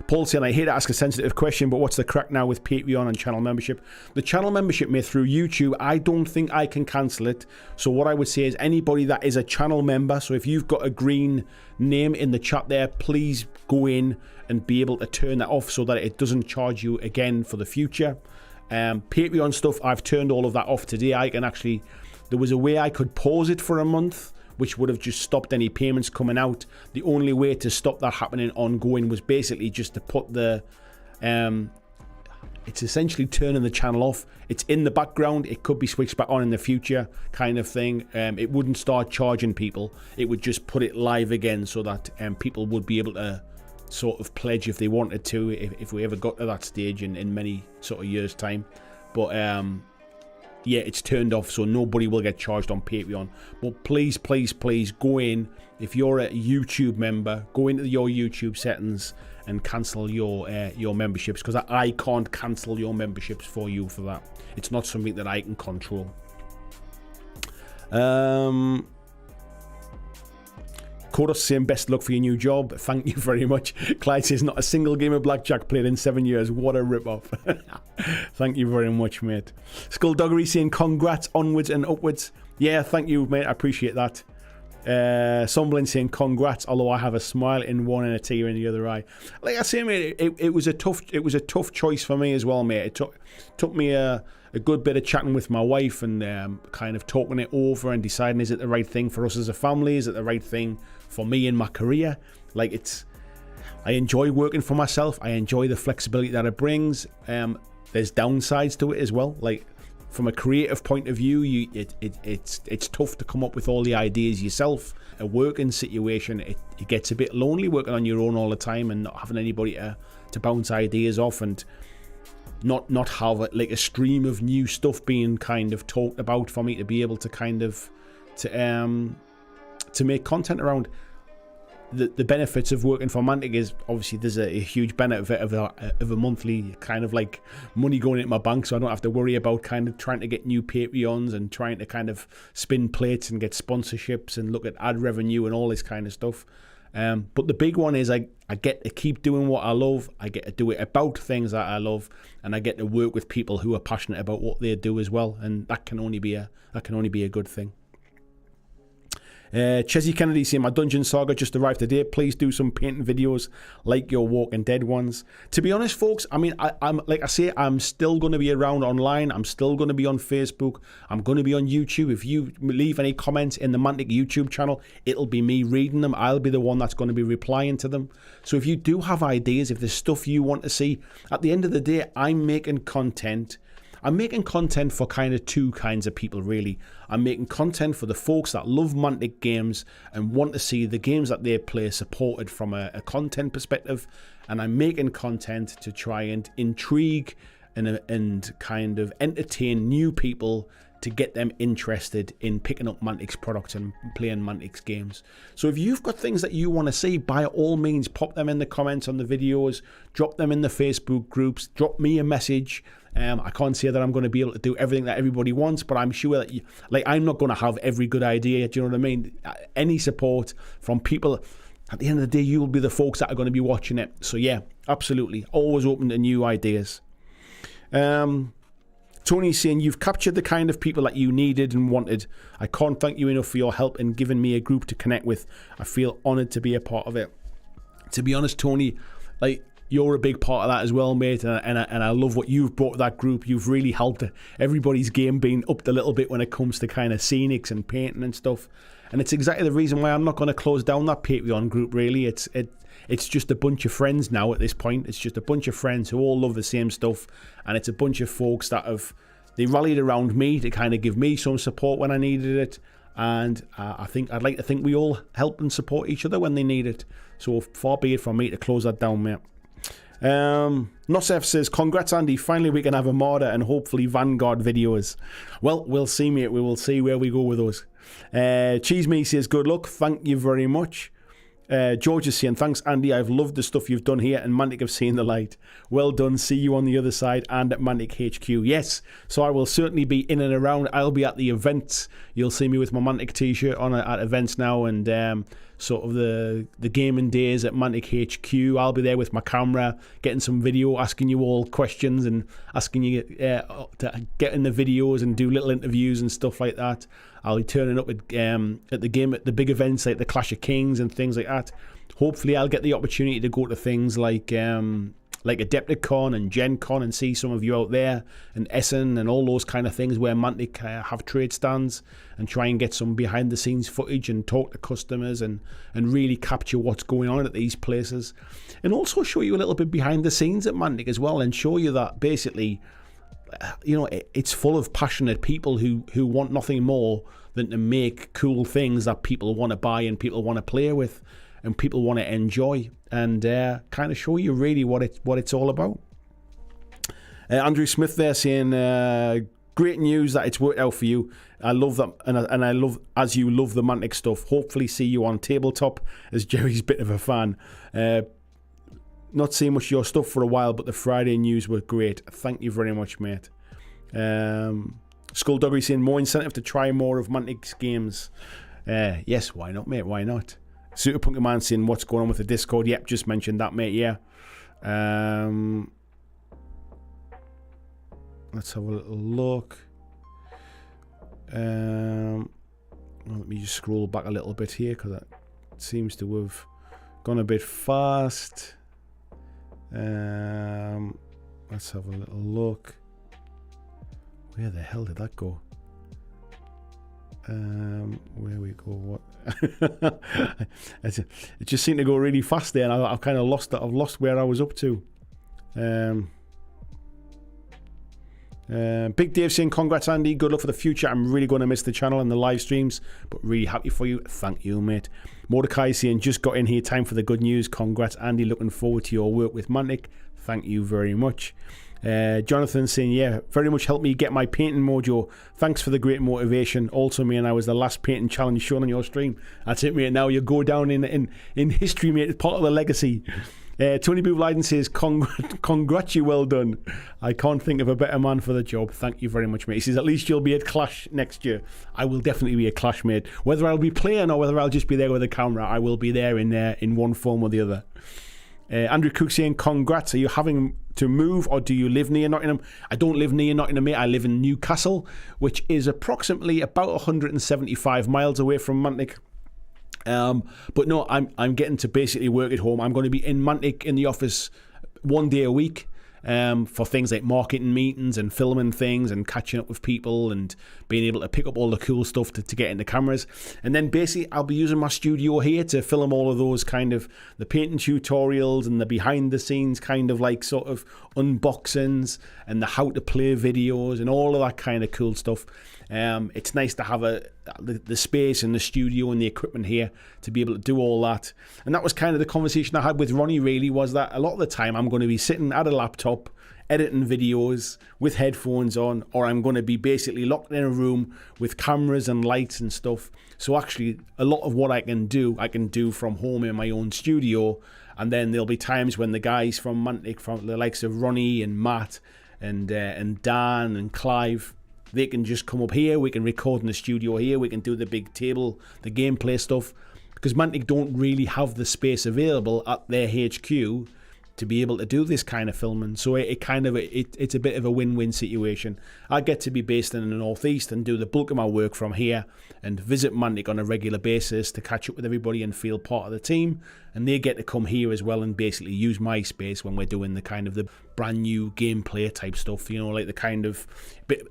Paul saying, I hate to ask a sensitive question, but what's the crack now with Patreon and channel membership? The channel membership, mate, through YouTube, I don't think I can cancel it. So what I would say is anybody that is a channel member, so if you've got a green name in the chat there, please go in and be able to turn that off so that it doesn't charge you again for the future. Patreon stuff, I've turned all of that off today. I can actually, there was a way I could pause it for a month, which would have just stopped any payments coming out. The only way to stop that happening ongoing was basically just to put the, it's essentially turning the channel off. It's in the background. It could be switched back on in the future kind of thing. It wouldn't start charging people. It would just put it live again so that people would be able to sort of pledge if they wanted to, if we ever got to that stage in many sort of years time. But yeah, it's turned off, so nobody will get charged on Patreon. But please go in. If you're a YouTube member, go into your YouTube settings and cancel your memberships, because I can't cancel your memberships for you for that. It's not something that I can control. Kodos saying best luck for your new job. Thank you very much. Clyde says not a single game of blackjack played in 7 years. What a rip-off. Thank you very much, mate. Skullduggery saying congrats, onwards and upwards. Yeah, thank you, mate. I appreciate that. Somblin saying congrats, although I have a smile in one and a tear in the other eye. Like I say, mate, it was a tough choice for me as well, mate. It took me a good bit of chatting with my wife and kind of talking it over and deciding, is it the right thing for us as a family? Is it the right thing for me in my career? Like, I enjoy working for myself. I enjoy the flexibility that it brings. There's downsides to it as well. Like, from a creative point of view, it's tough to come up with all the ideas yourself. A working situation, it gets a bit lonely working on your own all the time and not having anybody to bounce ideas off and not have like a stream of new stuff being kind of talked about for me to be able to kind of to make content around. The benefits of working for Mantic is obviously there's a huge benefit of a monthly kind of like money going into my bank, so I don't have to worry about kind of trying to get new Patreons and trying to kind of spin plates and get sponsorships and look at ad revenue and all this kind of stuff. But the big one is I get to keep doing what I love. I get to do it about things that I love, and I get to work with people who are passionate about what they do as well, and that can only be a good thing. Chesy Kennedy saying my Dungeon Saga just arrived today. Please do some painting videos like your Walking Dead ones. To be honest, folks, I mean, I'm like I say, I'm still going to be around online. I'm still going to be on Facebook. I'm going to be on YouTube. If you leave any comments in the Mantic YouTube channel, it'll be me reading them. I'll be the one that's going to be replying to them. So if you do have ideas, if there's stuff you want to see, at the end of the day, I'm making content. I'm making content for kind of two kinds of people, really. I'm making content for the folks that love Mantic games and want to see the games that they play supported from a content perspective. And I'm making content to try and intrigue and kind of entertain new people to get them interested in picking up Mantic's products and playing Mantic's games. So if you've got things that you want to see, by all means, pop them in the comments on the videos, drop them in the Facebook groups, drop me a message. I can't say that I'm going to be able to do everything that everybody wants, but I'm sure that I'm not going to have every good idea. Do you know what I mean? Any support from people, at the end of the day, you'll be the folks that are going to be watching it. So yeah, absolutely. Always open to new ideas. Tony's saying, you've captured the kind of people that you needed and wanted. I can't thank you enough for your help in giving me a group to connect with. I feel honoured to be a part of it. To be honest, Tony, you're a big part of that as well, mate, and I love what you've brought to that group. You've really helped everybody's game being upped a little bit when it comes to kind of scenics and painting and stuff. And it's exactly the reason why I'm not going to close down that Patreon group, really. It's just a bunch of friends now at this point. It's just a bunch of friends who all love the same stuff, and it's a bunch of folks that they rallied around me to kind of give me some support when I needed it. And I'd like to think we all help and support each other when they need it. So far be it from me to close that down, mate. Nosef says, congrats, Andy. Finally we can have a Marder and hopefully Vanguard videos. Well, we'll see, mate. We will see where we go with those. Cheese Me says, good luck. Thank you very much. George is saying, thanks, Andy. I've loved the stuff you've done here, and Mantic have seen the light. Well done. See you on the other side and at Mantic HQ. Yes, so I will certainly be in and around. I'll be at the events. You'll see me with my Mantic t-shirt on at events now, and sort of the gaming days at Mantic HQ. I'll be there with my camera, getting some video, asking you all questions and asking you to get in the videos and do little interviews and stuff like that. I'll be turning up at the big events like the Clash of Kings and things like that. Hopefully I'll get the opportunity to go to things like Adepticon and Gen Con and see some of you out there, and Essen and all those kind of things where Mantic have trade stands, and try and get some behind the scenes footage and talk to customers and really capture what's going on at these places, and also show you a little bit behind the scenes at Mantic as well, and show you that basically, you know, it's full of passionate people who want nothing more than to make cool things that people want to buy and people want to play with and people want to enjoy, and kind of show you really what it's all about. Andrew Smith there saying, great news that it's worked out for you. I love that, and I love as you love the Mantic stuff. Hopefully see you on tabletop, as Jerry's a bit of a fan. Not seeing much of your stuff for a while, but the Friday news were great. Thank you very much, mate. Skullduggery saying, more incentive to try more of Mantic's games. Yes, why not, mate? Why not? Super Punky Man saying, what's going on with the Discord? Yep, just mentioned that, mate, yeah. Let's have a little look. Well, let me just scroll back a little bit here, because that seems to have gone a bit fast. Let's have a little look. Where the hell did that go? Where we go? What? It just seemed to go really fast there, and I've kind of lost that. I've lost where I was up to. Big Dave saying, congrats Andy, good luck for the future. I'm really going to miss the channel and the live streams, but really happy for you. Thank you, mate. Mordecai saying, just got in here, time for the good news. Congrats Andy, looking forward to your work with Mantic. Thank you very much. Jonathan saying, yeah, very much helped me get my painting mojo. Thanks for the great motivation. Also, me and I was the last painting challenge shown on your stream. That's it, mate. Now you go down in history, mate. It's part of the legacy. Tony Boob says, congrats, you well done. I can't think of a better man for the job. Thank you very much, mate. He says, at least you'll be at Clash next year. I will definitely be at Clash, mate. Whether I'll be playing or whether I'll just be there with a camera, I will be there in one form or the other. Andrew Cook saying, congrats. Are you having to move or do you live near Nottingham? I don't live near Nottingham, mate. I live in Newcastle, which is approximately about 175 miles away from Mantic. But no, I'm getting to basically work at home. I'm going to be in Mantic in the office one day a week for things like marketing meetings and filming things and catching up with people and being able to pick up all the cool stuff to get into cameras. And then basically I'll be using my studio here to film all of those kind of the painting tutorials and the behind the scenes kind of like sort of unboxings and the how to play videos and all of that kind of cool stuff. It's nice to have the space and the studio and the equipment here to be able to do all that. And that was kind of the conversation I had with Ronnie, really, was that a lot of the time I'm going to be sitting at a laptop editing videos with headphones on, or I'm going to be basically locked in a room with cameras and lights and stuff. So actually a lot of what I can do from home in my own studio. And then there'll be times when the guys from Mantic, from the likes of Ronnie and Matt and Dan and Clive, they can just come up here, we can record in the studio here, we can do the big table, the gameplay stuff, because Mantic don't really have the space available at their HQ to be able to do this kind of filming. So it's a bit of a win-win situation. I get to be based in the Northeast and do the bulk of my work from here and visit Mantic on a regular basis to catch up with everybody and feel part of the team. And they get to come here as well and basically use my space when we're doing the kind of the brand new gameplay type stuff, you know, like the kind of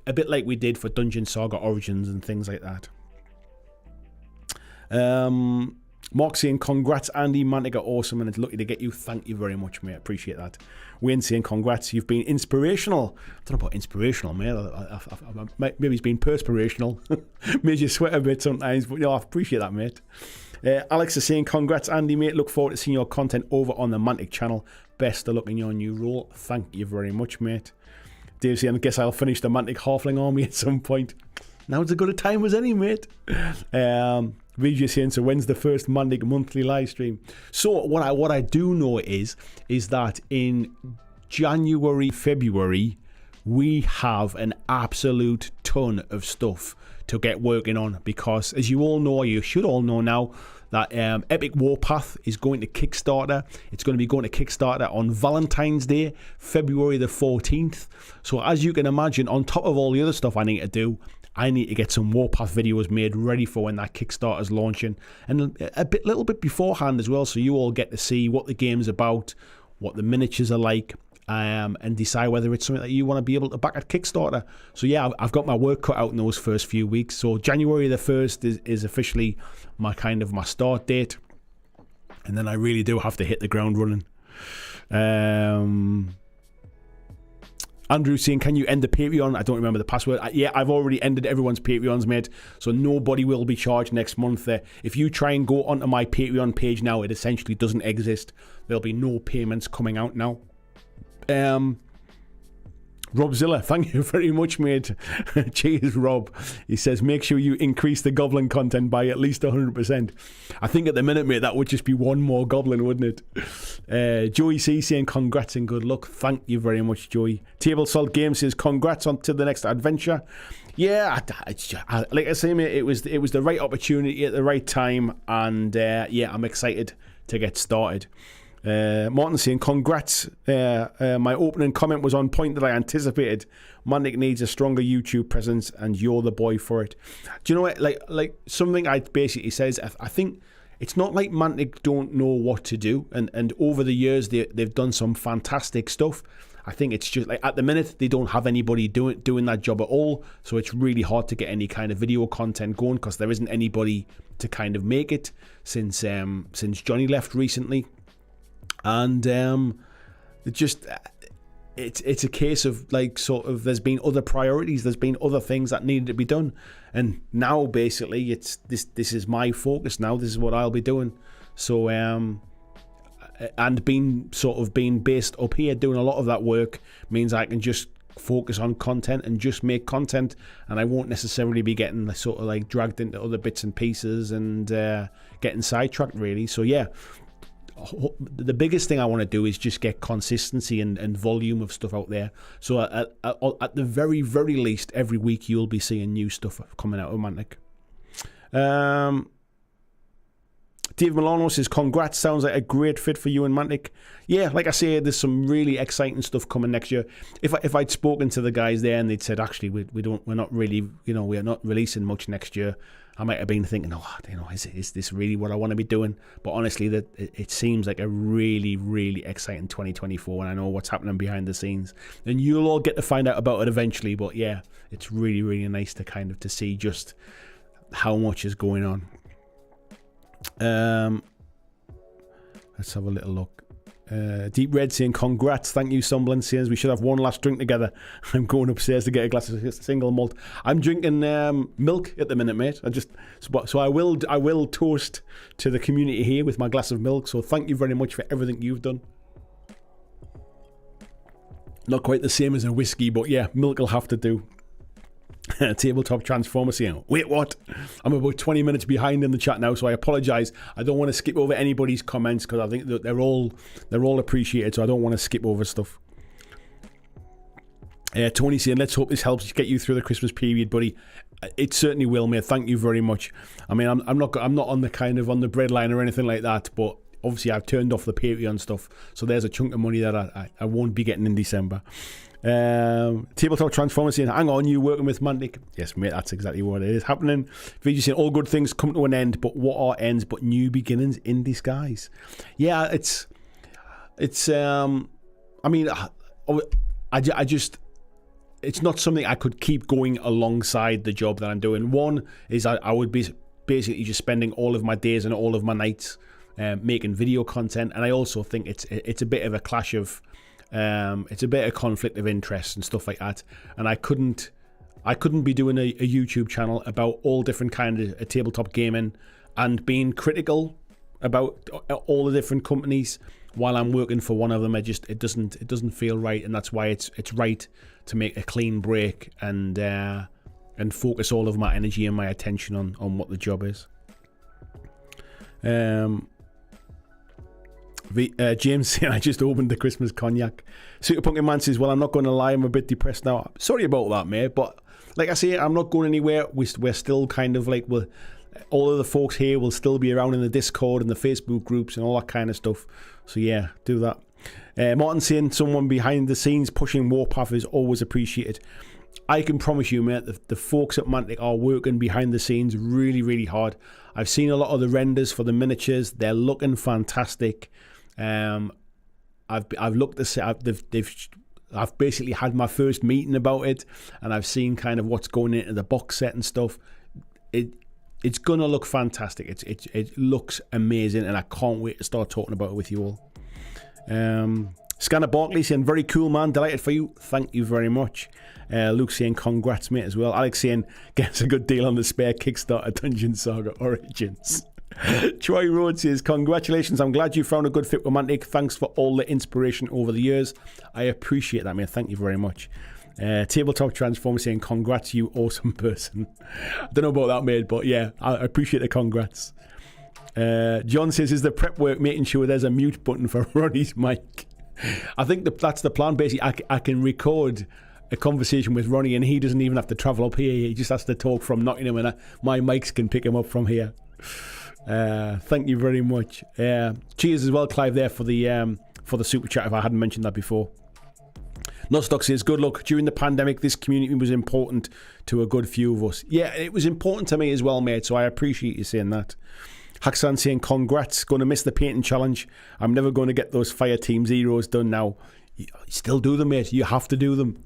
a bit like we did for Dungeon Saga Origins and things like that. Mark saying, congrats Andy, Mantic are awesome and it's lucky to get you. Thank you very much, mate. Appreciate that. Wayne saying, congrats, you've been inspirational. I don't know about inspirational, mate. Maybe he's been perspirational. Made you sweat a bit sometimes, but I appreciate that, mate. Alex is saying, congrats Andy, mate. Look forward to seeing your content over on the Mantic channel. Best of luck in your new role. Thank you very much, mate. Dave saying, I guess I'll finish the Mantic Halfling army at some point. Now's as good a time as any, mate. VJ saying, so when's the first Mantic monthly live stream? So what I do know is that in January, February, we have an absolute ton of stuff to get working on, because as you all know, or you should all know now, that Epic Warpath is going to Kickstarter. It's going to be going to Kickstarter on Valentine's Day, February the 14th. So as you can imagine, on top of all the other stuff I need to do, I need to get some Warpath videos made ready for when that Kickstarter's launching, and little bit beforehand as well, so you all get to see what the game's about, what the miniatures are like, and decide whether it's something that you want to be able to back at Kickstarter. So yeah, I've got my work cut out in those first few weeks. So January the 1st is officially my start date, and then I really do have to hit the ground running. Andrew saying, can you end the Patreon? I don't remember the password. Yeah, I've already ended everyone's Patreons, mate. So nobody will be charged next month. If you try and go onto my Patreon page now, it essentially doesn't exist. There'll be no payments coming out now. Robzilla, thank you very much, mate. Cheers, Rob. He says, make sure you increase the goblin content by at least 100%. I think at the minute, mate, that would just be one more goblin, wouldn't it? Joey C saying, congrats and good luck. Thank you very much, Joey. Table Salt Games says, congrats on to the next adventure. Yeah, like I say, mate, it was the right opportunity at the right time, and yeah, I'm excited to get started. Martin saying, congrats. My opening comment was on point that I anticipated. Mantic needs a stronger YouTube presence, and you're the boy for it. Do you know what? Like something I basically says, I think it's not like Mantic don't know what to do, and over the years they've done some fantastic stuff. I think it's just like at the minute they don't have anybody doing that job at all, so it's really hard to get any kind of video content going because there isn't anybody to kind of make it since Johnny left recently. And it's a case of like sort of there's been other priorities, there's been other things that needed to be done, and now basically it's this is my focus now. This is what I'll be doing. So and being based up here doing a lot of that work means I can just focus on content and just make content, and I won't necessarily be getting sort of like dragged into other bits and pieces and getting sidetracked really. So yeah, the biggest thing I want to do is just get consistency and volume of stuff out there. So at the very, very least, every week you'll be seeing new stuff coming out of Mantic. Dave Milano says, congrats, sounds like a great fit for you and Mantic. Yeah, like I say, there's some really exciting stuff coming next year. If I'd spoken to the guys there and they'd said, actually, we're not really, we're not releasing much next year, I might have been thinking, is this really what I want to be doing? But honestly, that it seems like a really, really exciting 2024, and I know what's happening behind the scenes. And you'll all get to find out about it eventually, but yeah, it's really, really nice to see just how much is going on. Let's have a little look. Deep Red saying, congrats, thank you. Sunderland says we should have one last drink together. I'm going upstairs to get a glass of single malt. I'm drinking milk at the minute, mate. So I will toast to the community here with my glass of milk. So thank you very much for everything you've done. Not quite the same as a whiskey, but yeah, milk will have to do. Tabletop Transformer saying, wait, what? I'm about 20 minutes behind in the chat now, so I apologise. I don't want to skip over anybody's comments because I think that they're all appreciated, so I don't want to skip over stuff. Tony saying, let's hope this helps get you through the Christmas period, buddy. It certainly will, mate. Thank you very much. I mean, I'm not on the kind of on the breadline or anything like that, but obviously I've turned off the Patreon stuff, so there's a chunk of money that I won't be getting in December. Tabletop Transformer saying, hang on, you working with Mantic? Yes, mate, that's exactly what it is happening. Vijay saying, all good things come to an end, but what are ends but new beginnings in disguise? Yeah, it's I mean, I just, it's not something I could keep going alongside the job that I'm doing. One is I would be basically just spending all of my days and all of my nights making video content, and I also think it's a bit of a clash of it's a bit of conflict of interest and stuff like that, and I couldn't be doing a YouTube channel about all different kinds of tabletop gaming and being critical about all the different companies while I'm working for one of them. It doesn't feel right, and that's why it's right to make a clean break and focus all of my energy and my attention on what the job is. James saying, I just opened the Christmas cognac. Super Pumpkin Man says, well, I'm not going to lie, I'm a bit depressed now. Sorry about that, mate, but like I say, I'm not going anywhere. We're still kind of like, all of the folks here will still be around in the Discord and the Facebook groups and all that kind of stuff. So yeah, do that. Martin saying, someone behind the scenes pushing Warpath is always appreciated. I can promise you, mate, the folks at Mantic are working behind the scenes really, really hard. I've seen a lot of the renders for the miniatures. They're looking fantastic. I've looked to see, I've basically had my first meeting about it, and I've seen kind of what's going into the box set and stuff. It's gonna look fantastic. It looks amazing, and I can't wait to start talking about it with you all. Scanner Barkley saying, very cool, man, delighted for you, thank you very much. Luke saying, congrats, mate, as well. Alex saying, gets a good deal on the spare Kickstarter Dungeon Saga Origins. Troy Rhodes says, congratulations, I'm glad you found a good fit with Mantic. Thanks for all the inspiration over the years. I appreciate that, mate. Thank you very much. Tabletop Transformer saying, congrats, you awesome person. I don't know about that, mate, but yeah, I appreciate the congrats. John says, is the prep work making sure there's a mute button for Ronnie's mic? I think that's the plan. Basically, I can record a conversation with Ronnie and he doesn't even have to travel up here. He just has to talk from Nottingham and my mics can pick him up from here. Thank you very much. Cheers as well, Clive, there for the super chat, if I hadn't mentioned that before. Nostock says, good luck. During the pandemic, this community was important to a good few of us. Yeah, it was important to me as well, mate, so I appreciate you saying that. Haksan saying, congrats, going to miss the painting challenge. I'm never going to get those Fire Team Zeros done now. You still do them, mate. You have to do them.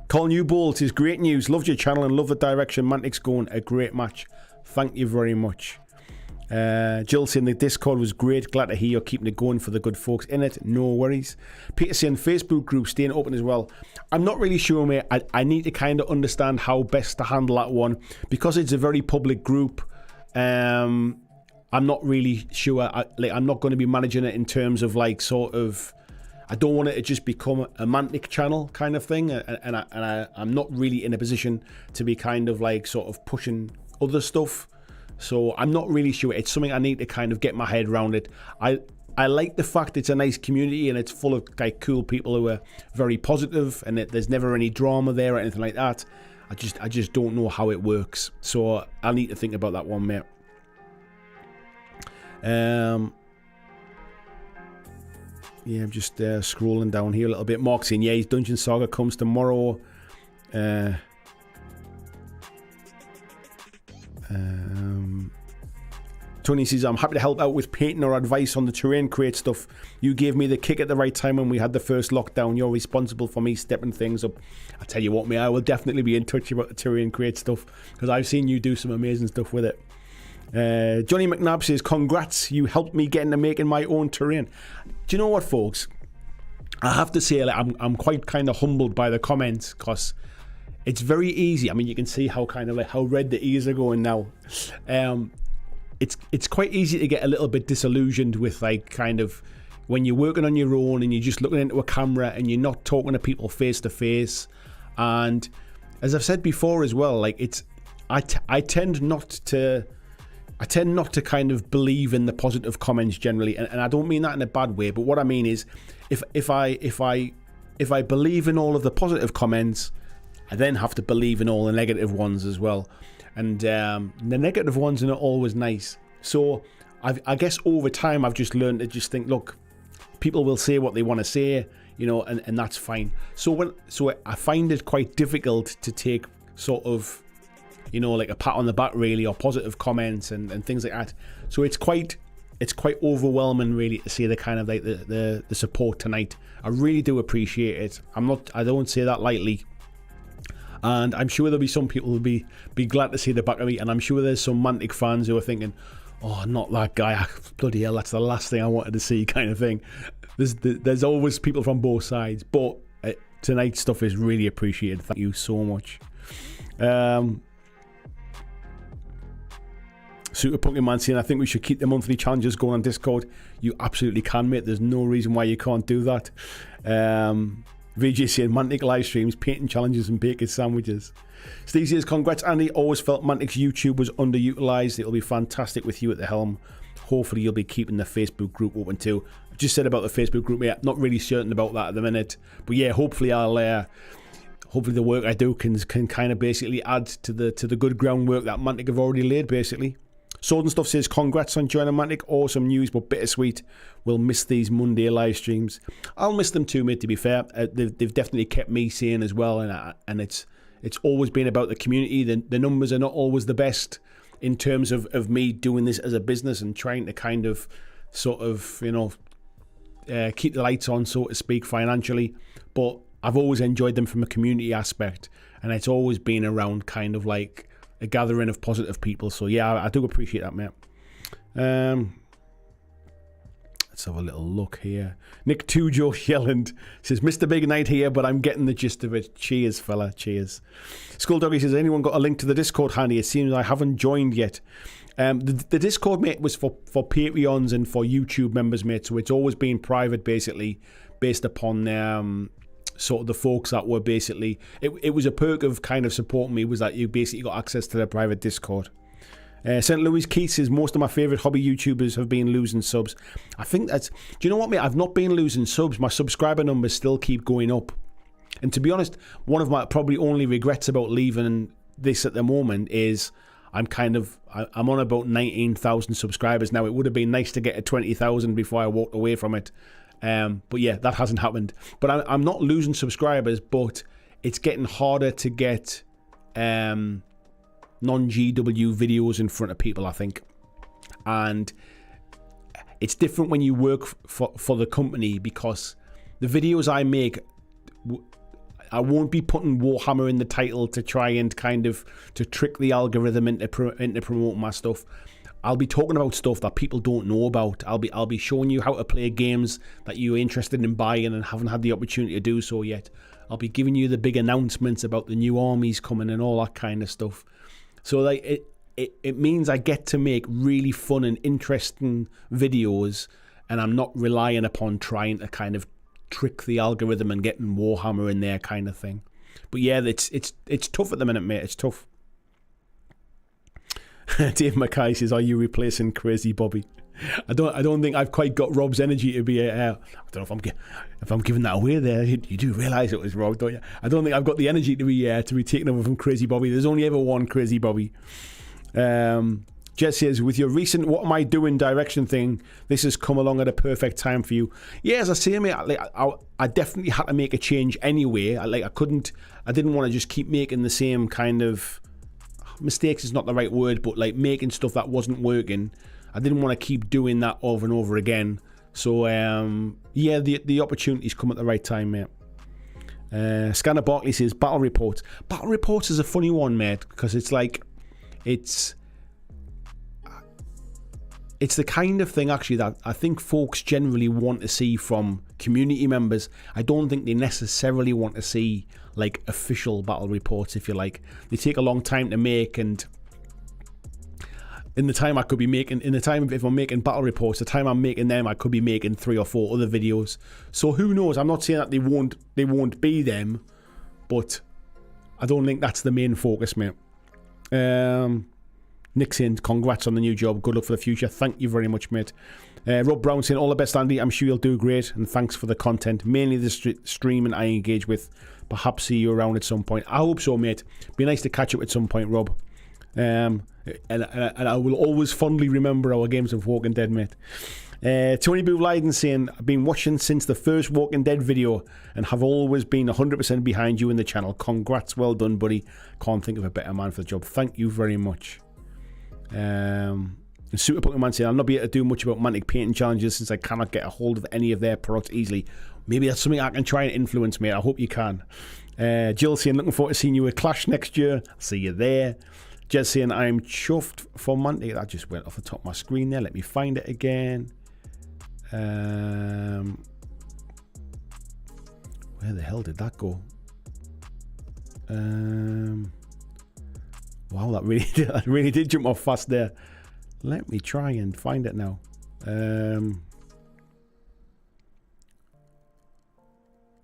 Colin Newbold says, great news. Loved your channel and love the direction Mantic's going. A great match. Thank you very much. Jill saying the Discord was great. Glad to hear you're keeping it going for the good folks in it. No worries. Peter saying Facebook group staying open as well. I'm not really sure, mate. I need to kind of understand how best to handle that one because it's a very public group. I'm not really sure. I'm not going to be managing it in terms of like sort of. I don't want it to just become a Mantic channel kind of thing, and I'm not really in a position to be kind of like sort of pushing other stuff. So I'm not really sure. It's something I need to kind of get my head around it. I like the fact it's a nice community and it's full of like cool people who are very positive and there's never any drama there or anything like that. I just don't know how it works. So I need to think about that one, mate. Yeah, I'm just scrolling down here a little bit. Mark saying, yeah, his Dungeon Saga comes tomorrow. Tony says, I'm happy to help out with painting or advice on the terrain crate stuff. You gave me the kick at the right time when we had the first lockdown. You're responsible for me stepping things up. I tell you what, mate, I will definitely be in touch about the terrain crate stuff because I've seen you do some amazing stuff with it. Johnny McNabb says, congrats, you helped me get into making my own terrain. Do you know what, folks? I have to say, like, I'm quite kind of humbled by the comments because it's very easy. I mean, you can see how kind of like how red the ears are going now. It's quite easy to get a little bit disillusioned with like kind of when you're working on your own and you're just looking into a camera and you're not talking to people face to face. And as I've said before as well, like I tend not to kind of believe in the positive comments generally, and I don't mean that in a bad way. But what I mean is, if I believe in all of the positive comments, I then have to believe in all the negative ones as well. And the negative ones are not always nice. So I guess over time I've just learned to just think, look, people will say what they want to say, you know, and that's fine. So I find it quite difficult to take sort of, you know, like a pat on the back really, or positive comments and things like that. So it's quite overwhelming really to see the kind of like the support tonight. I really do appreciate it. I don't say that lightly. And I'm sure there'll be some people who'll be glad to see the back of me, and I'm sure there's some Mantic fans who are thinking, oh, not that guy, bloody hell, that's the last thing I wanted to see kind of thing. There's always people from both sides, but tonight's stuff is really appreciated. Thank you so much. Super Pumpkin Man saying, I think we should keep the monthly challenges going on Discord. You absolutely can, mate. There's no reason why you can't do that. VJ saying, Mantic live streams, painting challenges and bacon sandwiches. Steve says, congrats, Andy. Always felt Mantic's YouTube was underutilized. It'll be fantastic with you at the helm. Hopefully you'll be keeping the Facebook group open too. I've just said about the Facebook group, mate. Not really certain about that at the minute. But yeah, hopefully hopefully the work I do can kind of basically add to the good groundwork that Mantic have already laid, basically. Sword and Stuff says, congrats on joining Mantic. Awesome news, but bittersweet. We'll miss these Monday live streams. I'll miss them too, mate, to be fair. They've definitely kept me sane as well, and it's always been about the community. The numbers are not always the best in terms of me doing this as a business and trying to kind of sort of, you know, keep the lights on, so to speak, financially. But I've always enjoyed them from a community aspect, and it's always been around kind of like a gathering of positive people. So yeah, I do appreciate that, mate. Let's have a little look here. Nick Tujo Yelland says, Mr. Big Night here, but I'm getting the gist of it. Cheers, fella. Cheers. Skulldoggy says, anyone got a link to the Discord handy? It seems I haven't joined yet. The Discord, mate, was for Patreons and for YouTube members, mate. So it's always been private, basically. based upon sort of the folks that were basically, it was a perk of kind of supporting me, was that you basically got access to the private Discord. St. Louis Keith says, most of my favourite hobby YouTubers have been losing subs. I think that's, do you know what, mate? I've not been losing subs. My subscriber numbers still keep going up. And to be honest, one of my probably only regrets about leaving this at the moment is I'm on about 19,000 subscribers now. It would have been nice to get to 20,000 before I walked away from it. But yeah, that hasn't happened. But I'm not losing subscribers, but it's getting harder to get non-GW videos in front of people, I think. And it's different when you work for the company, because the videos I make, I won't be putting Warhammer in the title to try and kind of to trick the algorithm into promoting my stuff. I'll be talking about stuff that people don't know about. I'll be showing you how to play games that you're interested in buying and haven't had the opportunity to do so yet. I'll be giving you the big announcements about the new armies coming and all that kind of stuff. So like it means I get to make really fun and interesting videos, and I'm not relying upon trying to kind of trick the algorithm and getting Warhammer in there kind of thing. But yeah, it's tough at the minute, mate. It's tough. Dave Mackay says, "Are you replacing Crazy Bobby?" I don't think I've quite got Rob's energy to be. I don't know if I'm giving that away there. You do realise it was Rob, don't you? I don't think I've got the energy to be taken over from Crazy Bobby. There's only ever one Crazy Bobby. Jess says, with your recent "what am I doing" direction thing, this has come along at a perfect time for you. Yeah, as I say, mate, I definitely had to make a change anyway. I didn't want to just keep making the same kind of mistakes. Is not the right word, but like making stuff that wasn't working. I didn't want to keep doing that over and over again. So, yeah, the opportunities come at the right time, mate. Scanner Barkley says, Battle Reports. Battle Reports is a funny one, mate, because it's like, it's the kind of thing, actually, that I think folks generally want to see from community members. I don't think they necessarily want to see, like, official battle reports, if you like. They take a long time to make, and in the time if I'm making battle reports, the time I'm making them, I could be making 3 or 4 other videos. So who knows? I'm not saying that they won't be them, but I don't think that's the main focus, mate. Nick saying, congrats on the new job. Good luck for the future. Thank you very much, mate. Rob Brown saying, all the best, Andy. I'm sure you'll do great, and thanks for the content. Mainly the streaming I engage with. Perhaps see you around at some point. I hope so, mate. Be nice to catch up at some point, Rob. And I will always fondly remember our games of Walking Dead, mate. Tony Boo Leiden saying, I've been watching since the first Walking Dead video and have always been 100% behind you in the channel. Congrats, well done, buddy. Can't think of a better man for the job. Thank you very much. Super Pokemon saying, I'll not be able to do much about Mantic painting challenges since I cannot get a hold of any of their products easily. Maybe that's something I can try and influence, mate. I hope you can. Jill saying, looking forward to seeing you at Clash next year. I'll see you there. Jez saying, I'm chuffed for Mantic. That just went off the top of my screen there. Let me find it again. Where the hell did that go? Wow, that really did jump off fast there. Let me try and find it now.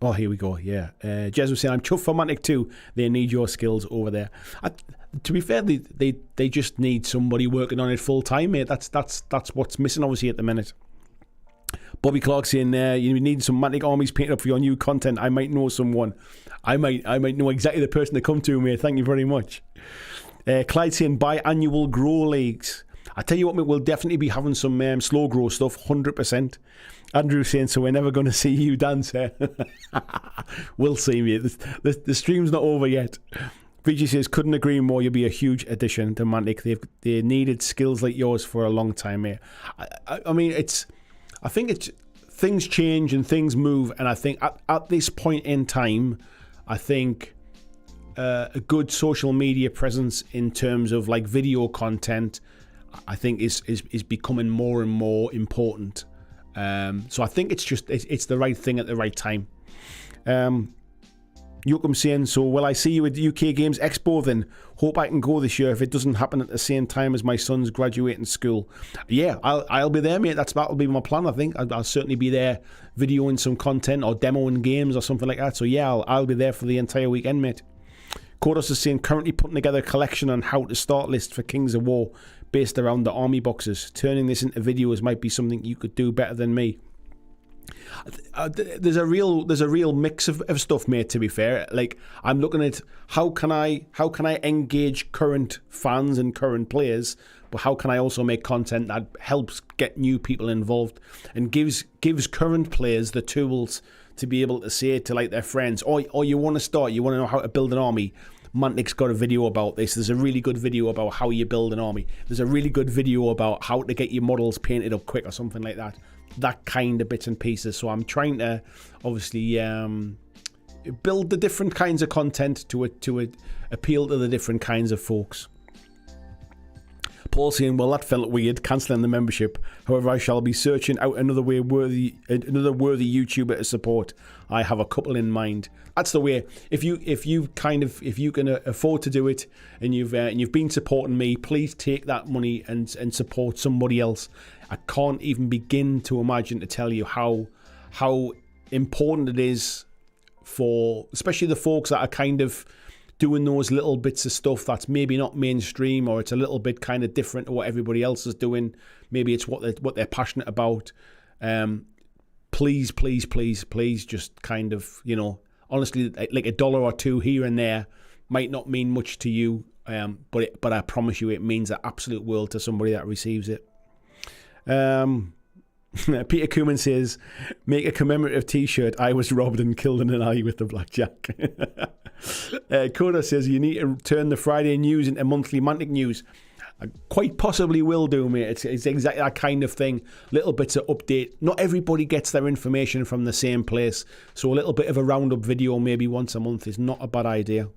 Oh, here we go. Yeah. Jez was saying, I'm chuffed for Mantic too. They need your skills over there. To be fair, they just need somebody working on it full time, mate. That's what's missing, obviously, at the minute. Bobby Clark saying, you need some Mantic armies painted up for your new content. I might know someone. I might know exactly the person to come to, mate. Thank you very much. Clyde saying, biannual grow leagues. I tell you what, mate, we'll definitely be having some slow grow stuff, 100%. Andrew saying, so we're never going to see you dance. We'll see, mate. The stream's not over yet. VG says, couldn't agree more. You'll be a huge addition to Mantic. They needed skills like yours for a long time, mate. I mean, I think it's things change and things move, and I think at this point in time, I think a good social media presence in terms of like video content, I think is becoming more and more important. So I think it's the right thing at the right time. Yoakum saying, so will I see you at the UK Games Expo then? Hope I can go this year if it doesn't happen at the same time as my son's graduating school. Yeah, I'll be there, mate. That'll be my plan, I think. I'll certainly be there videoing some content or demoing games or something like that. So yeah, I'll be there for the entire weekend, mate. Kodos is saying, currently putting together a collection on how to start list for Kings of War based around the army boxes. Turning this into videos might be something you could do better than me. There's a real mix of stuff, mate, to be fair. Like, I'm looking at how can I engage current fans and current players, but how can I also make content that helps get new people involved and gives current players the tools to be able to say to like their friends, or you want to know how to build an army. Mantic's got a video about this. There's a really good video about how you build an army. There's a really good video about how to get your models painted up quick or something like that. That kind of bits and pieces. So I'm trying to obviously build the different kinds of content to appeal to the different kinds of folks. Paul saying, well, that felt weird, cancelling the membership. However, I shall be searching out another worthy YouTuber to support. I have a couple in mind. That's the way. If you can afford to do it, and you've been supporting me, please take that money and support somebody else. I can't even begin to imagine to tell you how important it is for, especially the folks that are kind of doing those little bits of stuff that's maybe not mainstream, or it's a little bit kind of different to what everybody else is doing. Maybe it's what they're passionate about. Please, just kind of, honestly, like $1 or $2 here and there might not mean much to you, but I promise you it means the absolute world to somebody that receives it. Peter Cooman says, make a commemorative t-shirt. I was robbed and killed in an alley with the blackjack. Coda says, you need to turn the Friday news into monthly Mantic news. I quite possibly will do, mate. It's exactly that kind of thing. Little bits of update. Not everybody gets their information from the same place, so a little bit of a roundup video maybe once a month is not a bad idea.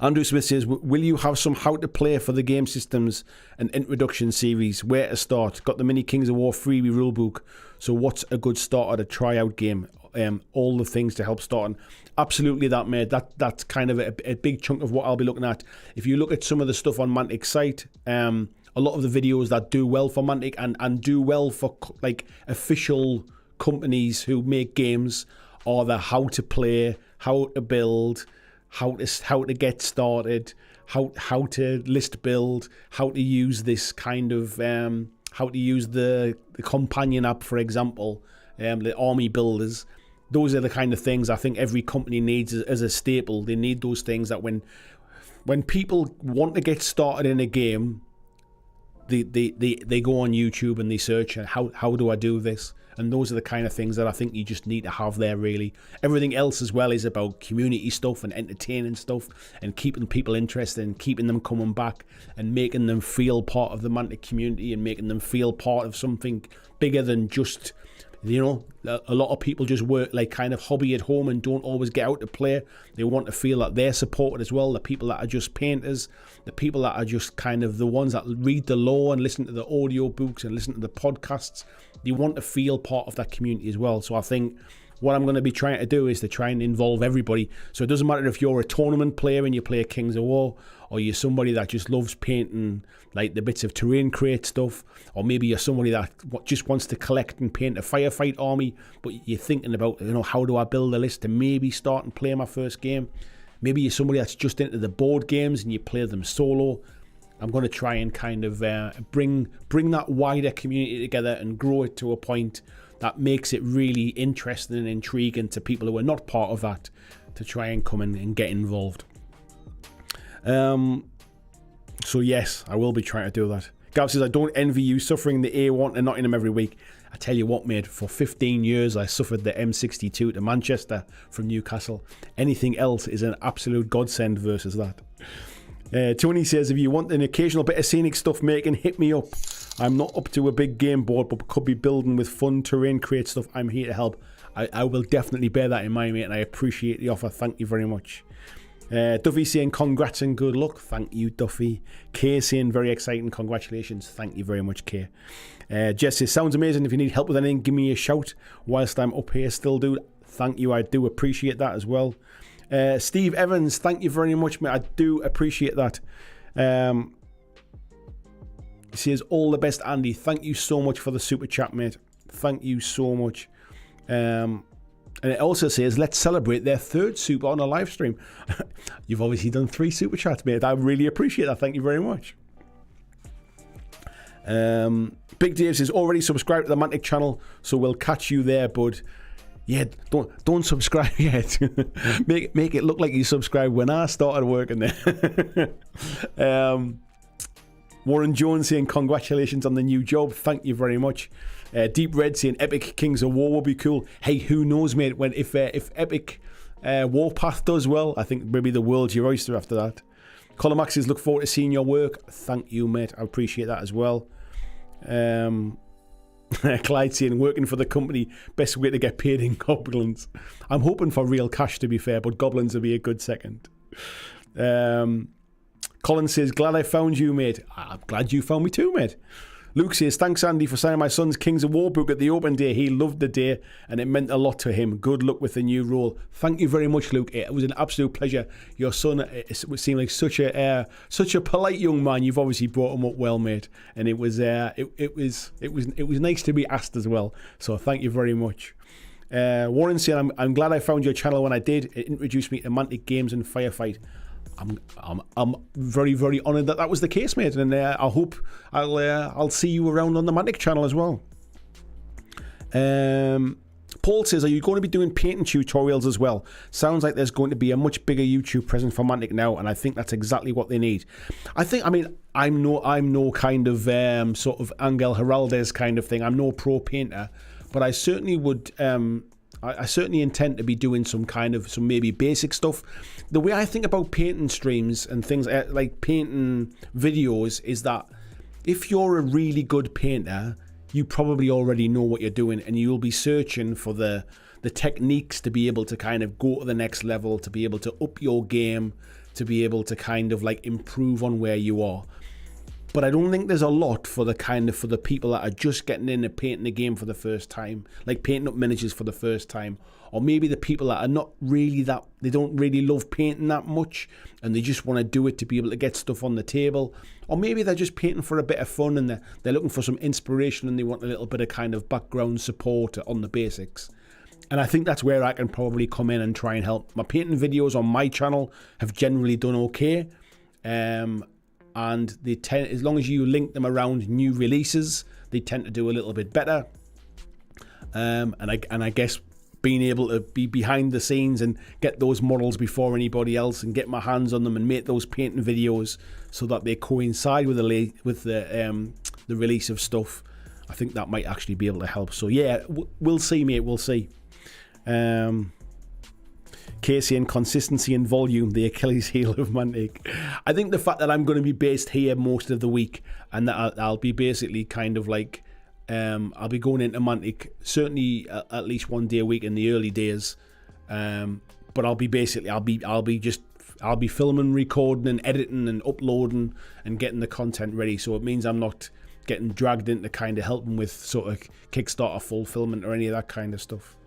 Andrew Smith says, will you have some how to play for the game systems and introduction series? Where to start? Got the mini Kings of War freebie rulebook. So what's a good start at a tryout game? All the things to help starting. Absolutely that, mate. That's kind of a big chunk of what I'll be looking at. If you look at some of the stuff on Mantic's site, a lot of the videos that do well for Mantic and do well for like official companies who make games are the how to play, how to build, how to get started, how to list build, how to use this kind of how to use the companion app, for example, the army builders. Those are the kind of things I think every company needs as a staple. They need those things that when people want to get started in a game, they go on YouTube and they search how do I do this? And those are the kind of things that I think you just need to have there, really. Everything else as well is about community stuff and entertaining stuff and keeping people interested and keeping them coming back and making them feel part of the Mantic community and making them feel part of something bigger than just, a lot of people just work like kind of hobby at home and don't always get out to play. They want to feel that they're supported as well. The people that are just painters, the people that are just kind of the ones that read the lore and listen to the audio books and listen to the podcasts, you want to feel part of that community as well. So I think what I'm going to be trying to do is to try and involve everybody. So it doesn't matter if you're a tournament player and you play Kings of War, or you're somebody that just loves painting like the bits of terrain crate stuff, or maybe you're somebody that just wants to collect and paint a firefight army, but you're thinking about, how do I build a list to maybe start and play my first game. Maybe you're somebody that's just into the board games and you play them solo. I'm going to try and kind of bring that wider community together and grow it to a point that makes it really interesting and intriguing to people who are not part of that to try and come in and get involved. So yes, I will be trying to do that. Gav says, I don't envy you suffering the A1 to Nottingham every week. I tell you what, mate, for 15 years I suffered the M62 to Manchester from Newcastle. Anything else is an absolute godsend versus that. Tony says, if you want an occasional bit of scenic stuff making, hit me up. I'm not up to a big game board, but could be building with fun terrain crate stuff. I'm here to help. I will definitely bear that in mind, mate, and I appreciate the offer. Thank you very much. Duffy saying congrats and good luck. Thank you, Duffy. Kay saying very exciting. Congratulations. Thank you very much, Kay. Jess says, sounds amazing. If you need help with anything, give me a shout whilst I'm up here still, dude. Thank you. I do appreciate that as well. Steve Evans, thank you very much, mate. I do appreciate that. He says, all the best, Andy. Thank you so much for the super chat, mate. Thank you so much. And it also says, let's celebrate their third super on a live stream. You've obviously done 3 super chats, mate. I really appreciate that. Thank you very much. Big Dave says, already subscribed to the Mantic channel, so we'll catch you there, bud. Yeah, don't subscribe yet. make it look like you subscribed when I started working there. Warren Jones saying, congratulations on the new job. Thank you very much. Deep Red saying, Epic Kings of War will be cool. Hey, who knows, mate? If Epic Warpath does well, I think maybe the world's your oyster after that. Colin Max says, look forward to seeing your work. Thank you, mate. I appreciate that as well. Clyde saying, working for the company, best way to get paid in goblins. I'm hoping for real cash, to be fair, but goblins will be a good second. Colin says, glad I found you, mate. I'm glad you found me too, mate. Luke says, thanks, Andy, for signing my son's Kings of War book at the open day. He loved the day and it meant a lot to him. Good luck with the new role. Thank you very much, Luke. It was an absolute pleasure. Your son, it seemed like such a polite young man. You've obviously brought him up well, mate. And it was nice to be asked as well. So thank you very much. Warren saying, I'm glad I found your channel when I did. It introduced me to Mantic Games and Firefight. I'm very, very honoured that was the case, mate, and I hope I'll see you around on the Mantic channel as well. Paul says, are you going to be doing painting tutorials as well? Sounds like there's going to be a much bigger YouTube presence for Mantic now, and I think that's exactly what they need. I'm no kind of sort of Angel Heraldez kind of thing. I'm no pro painter, but I certainly would. I certainly intend to be doing some maybe basic stuff. The way I think about painting streams and things like painting videos is that if you're a really good painter, you probably already know what you're doing, and you'll be searching for the techniques to be able to kind of go to the next level, to be able to up your game, to be able to kind of like improve on where you are. But I don't think there's a lot for the people that are just getting in and painting the game for the first time, like painting up miniatures for the first time, or maybe the people that are not really they don't really love painting that much, and they just want to do it to be able to get stuff on the table, or maybe they're just painting for a bit of fun and they're looking for some inspiration and they want a little bit of kind of background support on the basics. And I think that's where I can probably come in and try and help. My painting videos on my channel have generally done okay. And they tend, as long as you link them around new releases, they tend to do a little bit better. And I guess being able to be behind the scenes and get those models before anybody else and get my hands on them and make those painting videos so that they coincide with the release of stuff, I think that might actually be able to help. So yeah, we'll see, mate. We'll see. Casey and consistency and volume, the Achilles heel of Mantic. I think the fact that I'm going to be based here most of the week, and that I'll be basically kind of like I'll be going into Mantic certainly at least one day a week in the early days, but I'll be filming, recording and editing and uploading and getting the content ready, so it means I'm not getting dragged into kind of helping with sort of Kickstarter fulfillment or any of that kind of stuff.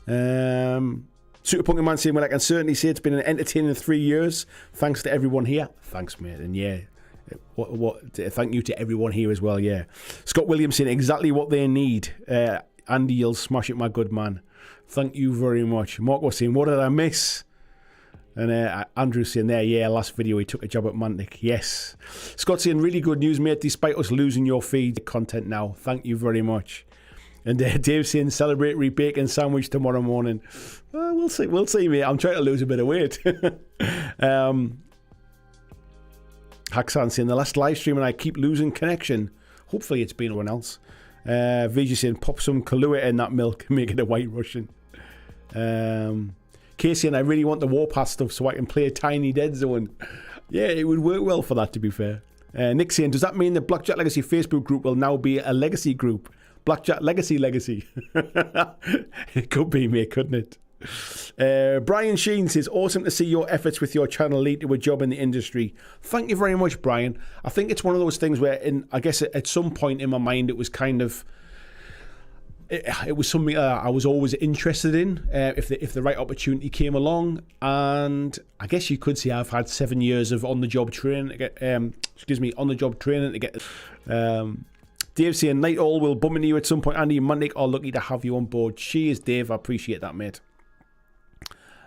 Super Pumpkin Man saying, well, I can certainly say it's been an entertaining 3 years. Thanks to everyone here. Thanks, mate. And yeah, thank you to everyone here as well. Yeah, Scott Williams saying exactly what they need. Andy, you'll smash it, my good man. Thank you very much. Mark was saying, what did I miss? And Andrew saying there, yeah, last video he took a job at Mantic. Yes. Scott saying, really good news, mate, despite us losing your feed content now. Thank you very much. And Dave saying, celebrate bacon sandwich tomorrow morning. We'll see, mate. I'm trying to lose a bit of weight. Haxan saying, the last live stream and I keep losing connection. Hopefully it's been no one else. Vijay saying, pop some Kahlua in that milk and make it a white Russian. Casey and I really want the Warpath stuff so I can play a Tiny Dead Zone. Yeah, it would work well for that, to be fair. Nick saying, does that mean the BlackJack Legacy Facebook group will now be a legacy group? BlackJack Legacy. It could be, mate, couldn't it? Brian Sheen says, awesome to see your efforts with your channel lead to a job in the industry. Thank you very much, Brian. I think it's one of those things where, I guess at some point in my mind, it was kind of, it was something I was always interested in if the right opportunity came along. And I guess you could say I've had 7 years of on-the-job training to get, on-the-job training to get. Dave saying, night all, will bump into you at some point. Andy and Mantic are lucky to have you on board. Cheers, Dave. I appreciate that, mate.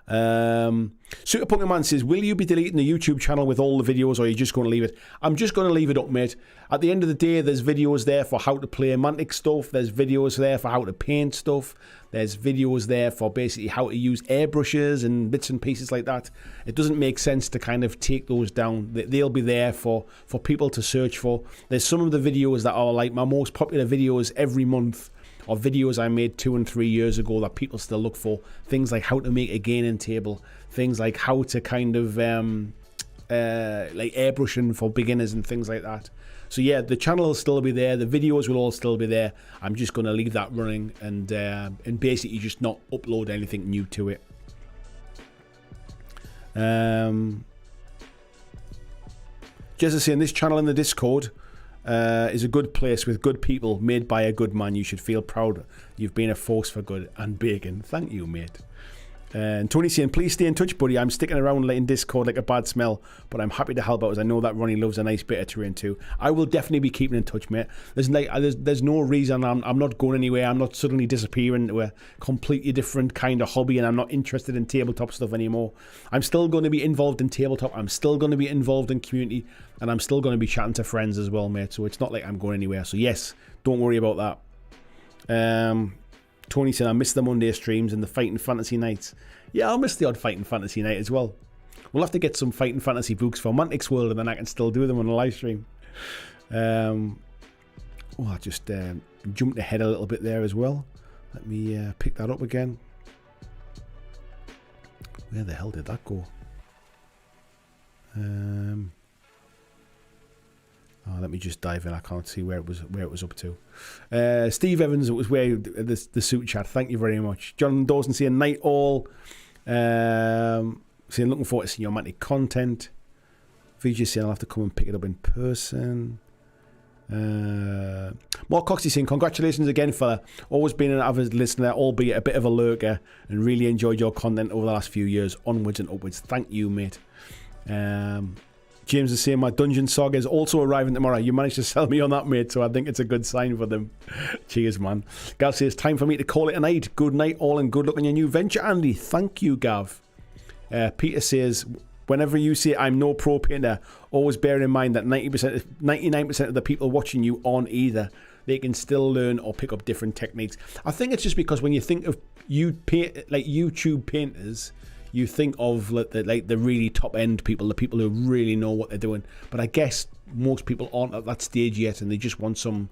Super Pokemon says, will you be deleting the YouTube channel with all the videos, or are you just going to leave it? I'm just going to leave it up, mate. At the end of the day, there's videos there for how to play Mantic stuff. There's videos there for how to paint stuff. There's videos there for basically how to use airbrushes and bits and pieces like that. It doesn't make sense to kind of take those down. They'll be there for people to search for. There's some of the videos that are like my most popular videos every month, or videos I made 2 and 3 years ago that people still look for. Things like how to make a gaining table. Things like how to kind of like airbrushing for beginners and things like that. So yeah, the channel will still be there. The videos will all still be there. I'm just going to leave that running and basically just not upload anything new to it. Just to say, in this channel in the Discord is a good place with good people made by a good man. You should feel proud you've been a force for good and bacon. Thank you, mate. And Tony saying, please stay in touch, buddy. I'm sticking around in Discord like a bad smell, but I'm happy to help out as I know that Ronnie loves a nice bit of terrain too. I will definitely be keeping in touch, mate. There's no reason I'm not going anywhere. I'm not suddenly disappearing to a completely different kind of hobby, and I'm not interested in tabletop stuff anymore. I'm still going to be involved in tabletop. I'm still going to be involved in community, and I'm still going to be chatting to friends as well, mate. So it's not like I'm going anywhere. So yes, don't worry about that. Tony said, I miss the Monday streams and the Fighting Fantasy nights. Yeah, I'll miss the odd Fighting Fantasy night as well. We'll have to get some Fighting Fantasy books for Mantic's World, and then I can still do them on a live stream. I just jumped ahead a little bit there as well. Let me pick that up again. Where the hell did that go? Let me just dive in. I can't see where it was up to. Steve Evans, it was where the suit chat. Thank you very much. John Dawson saying night all. Saying looking forward to seeing your Mantic content. VJ saying I'll have to come and pick it up in person. Mark Coxey saying congratulations again, fella. Always been an avid listener, albeit a bit of a lurker, and really enjoyed your content over the last few years. Onwards and upwards. Thank you, mate. James is saying my Dungeon Saga is also arriving tomorrow. You managed to sell me on that, mate, so I think it's a good sign for them. Cheers, man. Gav says, time for me to call it a night. Good night, all, and good luck on your new venture, Andy. Thank you, Gav. Peter says, whenever you say I'm no pro painter, always bear in mind that 99% of the people watching you aren't either. They can still learn or pick up different techniques. I think it's just because when you think of YouTube painters, you think of like the really top end people, the people who really know what they're doing. But I guess most people aren't at that stage yet, and they just want some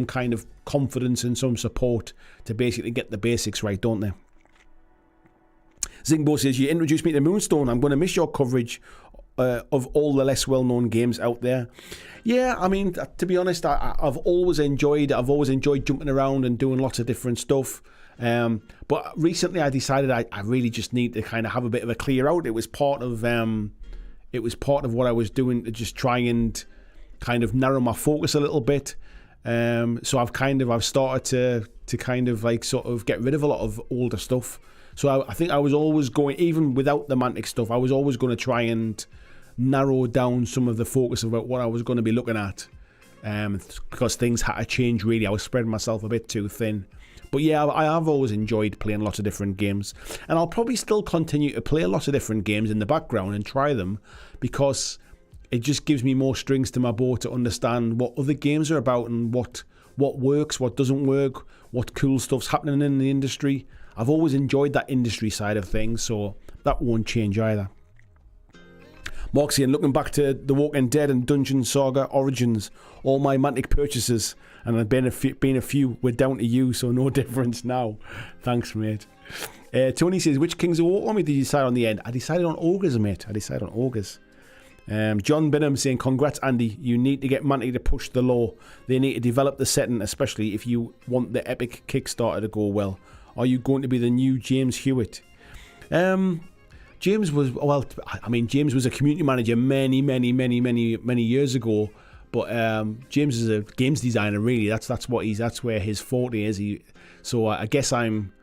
kind of confidence and some support to basically get the basics right, don't they? Zingbo says, you introduced me to Moonstone. I'm going to miss your coverage of all the less well-known games out there. Yeah, I mean, to be honest, I've always enjoyed jumping around and doing lots of different stuff. But recently I decided I really just need to kind of have a bit of a clear out. It was part of what I was doing to just try and kind of narrow my focus a little bit. So I've started to kind of like sort of get rid of a lot of older stuff. So I think I was always going, even without the Mantic stuff, I was always going to try and narrow down some of the focus about what I was going to be looking at. Because things had to change really. I was spreading myself a bit too thin. But yeah, I have always enjoyed playing lots of different games. And I'll probably still continue to play lots of different games in the background and try them, because it just gives me more strings to my bow to understand what other games are about and what works, what doesn't work, what cool stuff's happening in the industry. I've always enjoyed that industry side of things, so that won't change either. Moxie, and looking back to The Walking Dead and Dungeon Saga Origins, all my Mantic purchases, and I've been a few, were down to you, so no difference now. Thanks, mate. Tony says, which Kings of War army did you decide on the end? I decided on Ogres, mate. I decided on Ogres. John Binham saying, congrats, Andy. You need to get Mantic to push the law. They need to develop the setting, especially if you want the epic Kickstarter to go well. Are you going to be the new James Hewitt? James was a community manager many years ago, But James is a games designer, really. That's where his forte is. So I guess I'm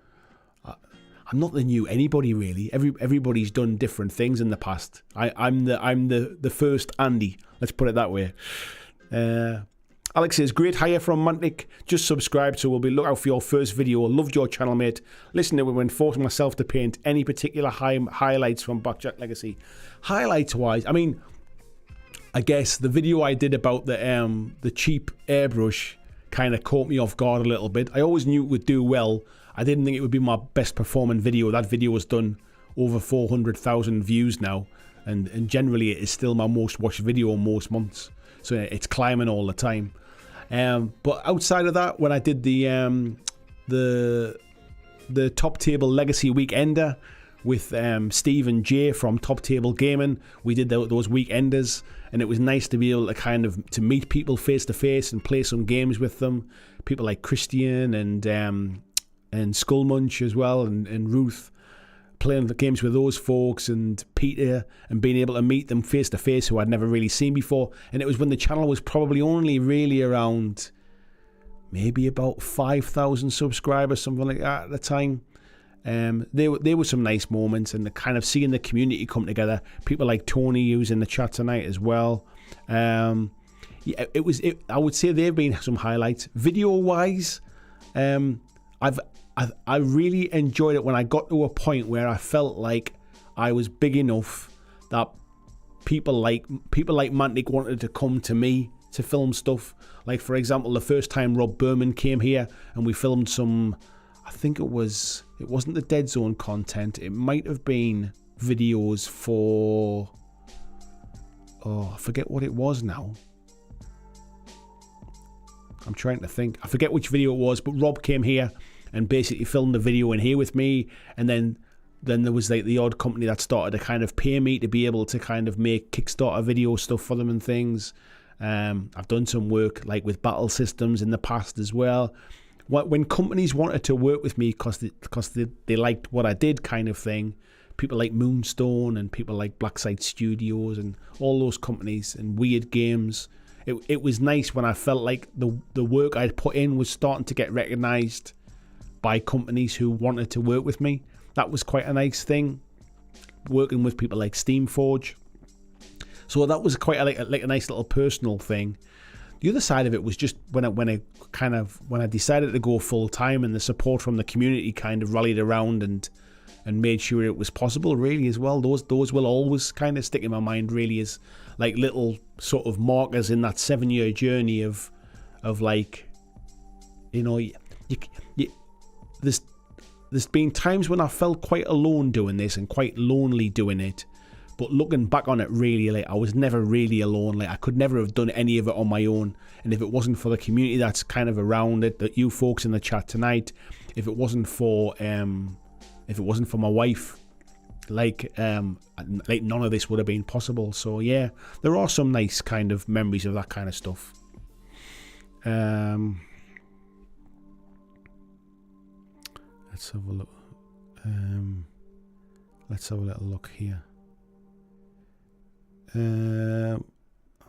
not the new anybody, really. Everybody's done different things in the past. I'm the first Andy. Let's put it that way. Alex says, great hire from Mantic. Just subscribed, so we'll be look out for your first video. Loved your channel, mate. Listen to it when forcing myself to paint. Any particular highlights from BlackJack Legacy? Highlights-wise, I mean, I guess the video I did about the cheap airbrush kind of caught me off guard a little bit. I always knew it would do well. I didn't think it would be my best performing video. That video has done over 400,000 views now, and generally it is still my most watched video in most months. So it's climbing all the time. But outside of that, when I did the Top Table Legacy Weekender with Steve and Jay from Top Table Gaming, we did those weekenders, and it was nice to be able to kind of to meet people face to face and play some games with them. People like Christian and Skullmunch as well, and Ruth, playing the games with those folks, and Peter, and being able to meet them face to face who I'd never really seen before. And it was when the channel was probably only really around maybe about 5,000 subscribers, something like that at the time. There were some nice moments, and the kind of seeing the community come together. People like Tony, who's in the chat tonight as well. I would say there have been some highlights. Video wise, I really enjoyed it when I got to a point where I felt like I was big enough that people like Mantic wanted to come to me to film stuff. Like, for example, the first time Rob Berman came here and we filmed some, I think it wasn't the Dead Zone content. It might have been videos for, I forget what it was now. I'm trying to think. I forget which video it was, but Rob came here and basically filmed the video in here with me, and then there was like the odd company that started to kind of pay me to be able to kind of make Kickstarter video stuff for them and things. I've done some work like with Battle Systems in the past as well. When companies wanted to work with me because they liked what I did, kind of thing, people like Moonstone and people like Blackside Studios and all those companies and Weird Games, it was nice when I felt like the work I'd put in was starting to get recognised by companies who wanted to work with me. That was quite a nice thing, working with people like Steamforge. So that was quite a nice little personal thing. The other side of it was just when I decided to go full time, and the support from the community kind of rallied around and made sure it was possible, really, as well. Those will always kind of stick in my mind, really, as like little sort of markers in that 7-year journey of like, you know, there's been times when I felt quite alone doing this and quite lonely doing it, but looking back on it, really, like, I was never really alone. Like, I could never have done any of it on my own, and if it wasn't for the community that's kind of around it, that you folks in the chat tonight, if it wasn't for my wife, like none of this would have been possible. So yeah, there are some nice kind of memories of that kind of stuff. Let's have a look. Let's have a little look here. I'm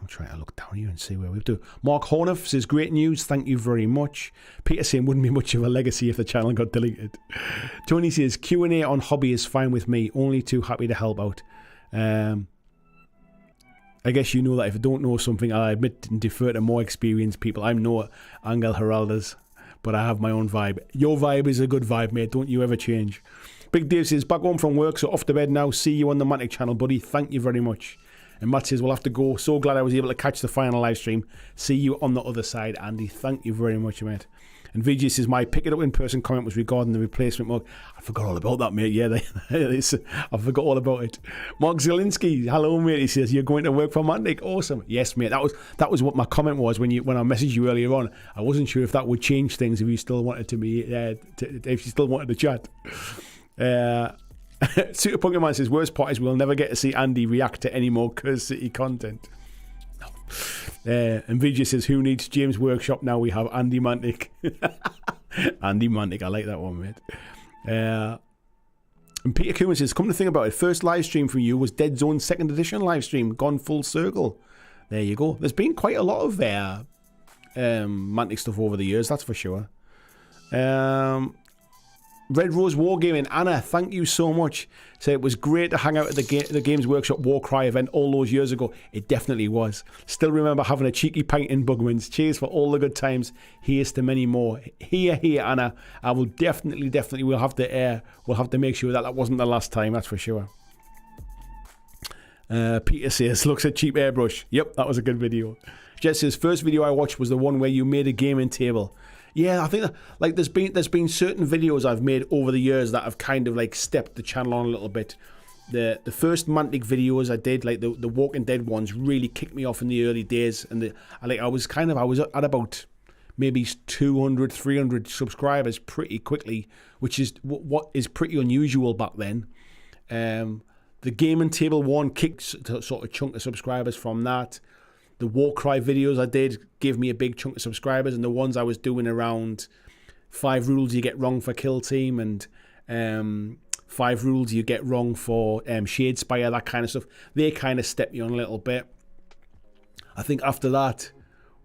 trying to look down here and see where we do. Mark Horniff says, great news, thank you very much. Peter saying, wouldn't be much of a legacy if the channel got deleted. Tony says, Q&A on hobby is fine with me, only too happy to help out. I guess you know that if I don't know something, I'll admit and defer to more experienced people. I'm no Angel Heraldez, but I have my own vibe. Your vibe is a good vibe, mate. Don't you ever change. Big Dave says, back home from work, so off to bed now. See you on the Mantic channel, buddy. Thank you very much. And Matt says, we'll have to go. So glad I was able to catch the final live stream. See you on the other side, Andy. Thank you very much, mate. And VG says, my pick it up in person comment was regarding the replacement mug. I forgot all about that, mate. Yeah, I forgot all about it. Mark Zielinski, hello, mate. He says, you're going to work for Mantic. Awesome. Yes, mate. That was what my comment was when I messaged you earlier on. I wasn't sure if that would change things if you still wanted to be, if you still wanted to chat. Super Pokemon says, worst part is we'll never get to see Andy react to any more Curse City content. No. And Vijay says, who needs James Workshop now? We have Andy Mantic. Andy Mantic, I like that one, mate. And Peter Cooman says, come to think about it, first live stream from you was Dead Zone 2nd edition live stream, gone full circle. There you go. There's been quite a lot of Mantic stuff over the years, that's for sure. Red Rose Wargaming, Anna, thank you so much. So it was great to hang out at the Games Workshop Warcry event all those years ago. It definitely was. Still remember having a cheeky pint in Bugman's. Cheers for all the good times. Here's to many more. Here, Anna. I will definitely, we'll have to make sure that wasn't the last time. That's for sure. Peter says, looks at cheap airbrush. Yep, that was a good video. Jess says, first video I watched was the one where you made a gaming table. Yeah, I think that, like there's been certain videos I've made over the years that have kind of like stepped the channel on a little bit. The first Mantic videos I did, like the Walking Dead ones, really kicked me off in the early days, and I was at about maybe 200, 300 subscribers pretty quickly, which is what is pretty unusual back then. The gaming table one kicked sort of chunk of subscribers from that. The Warcry videos I did gave me a big chunk of subscribers, and the ones I was doing around 5 rules you get wrong for Kill Team and 5 rules you get wrong for Shadespire, that kind of stuff, they kind of stepped me on a little bit. I think after that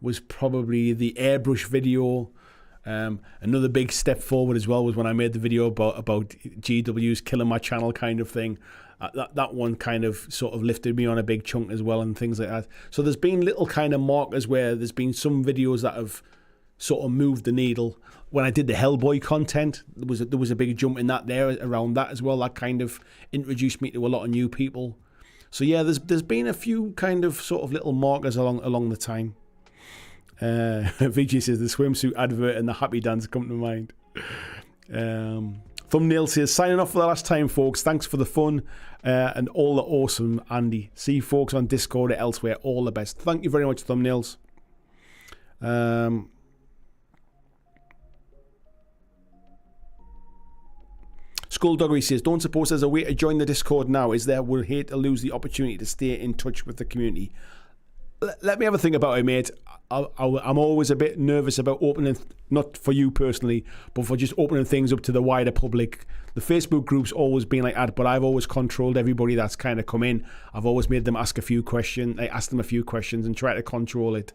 was probably the airbrush video. Another big step forward as well was when I made the video about GWs killing my channel kind of thing. That one kind of sort of lifted me on a big chunk as well and things like that. So there's been little kind of markers where there's been some videos that have sort of moved the needle. When I did the Hellboy content, there was a big jump in that there around that as well. That kind of introduced me to a lot of new people. So yeah, there's been a few kind of sort of little markers along the time. VG says the swimsuit advert and the happy dance come to mind. Thumbnail says, signing off for the last time, folks. Thanks for the fun and all the awesome, Andy. See you folks on Discord or elsewhere. All the best. Thank you very much, Thumbnails. Skulldoggery says, don't suppose there's a way to join the Discord now, is there? We'll hate to lose the opportunity to stay in touch with the community. Let me have a think about it, mate. I'm always a bit nervous about opening, not for you personally, but for just opening things up to the wider public. The Facebook group's always been like that, but I've always controlled everybody that's kind of come in. I've always made them ask a few questions. I ask them a few questions and try to control it.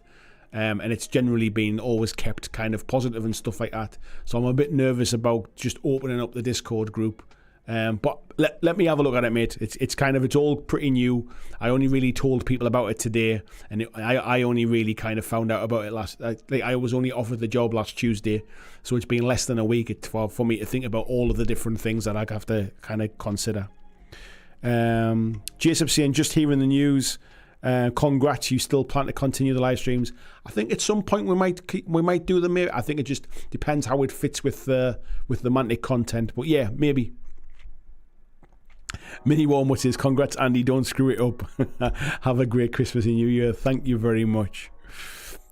And it's generally been always kept kind of positive and stuff like that. So I'm a bit nervous about just opening up the Discord group. But let me have a look at it, mate. It's all pretty new. I only really told people about it today, and I only really kind of found out about it I was only offered the job last Tuesday, so it's been less than a week for me to think about all of the different things that I have to kind of consider. Jason saying, just hearing the news. Congrats, you still plan to continue the live streams? I think at some point we might do them. Maybe I think it just depends how it fits with the Mantic content. But yeah, maybe. Mini Warmwood says, congrats Andy, don't screw it up. Have a great Christmas and New Year. Thank you very much.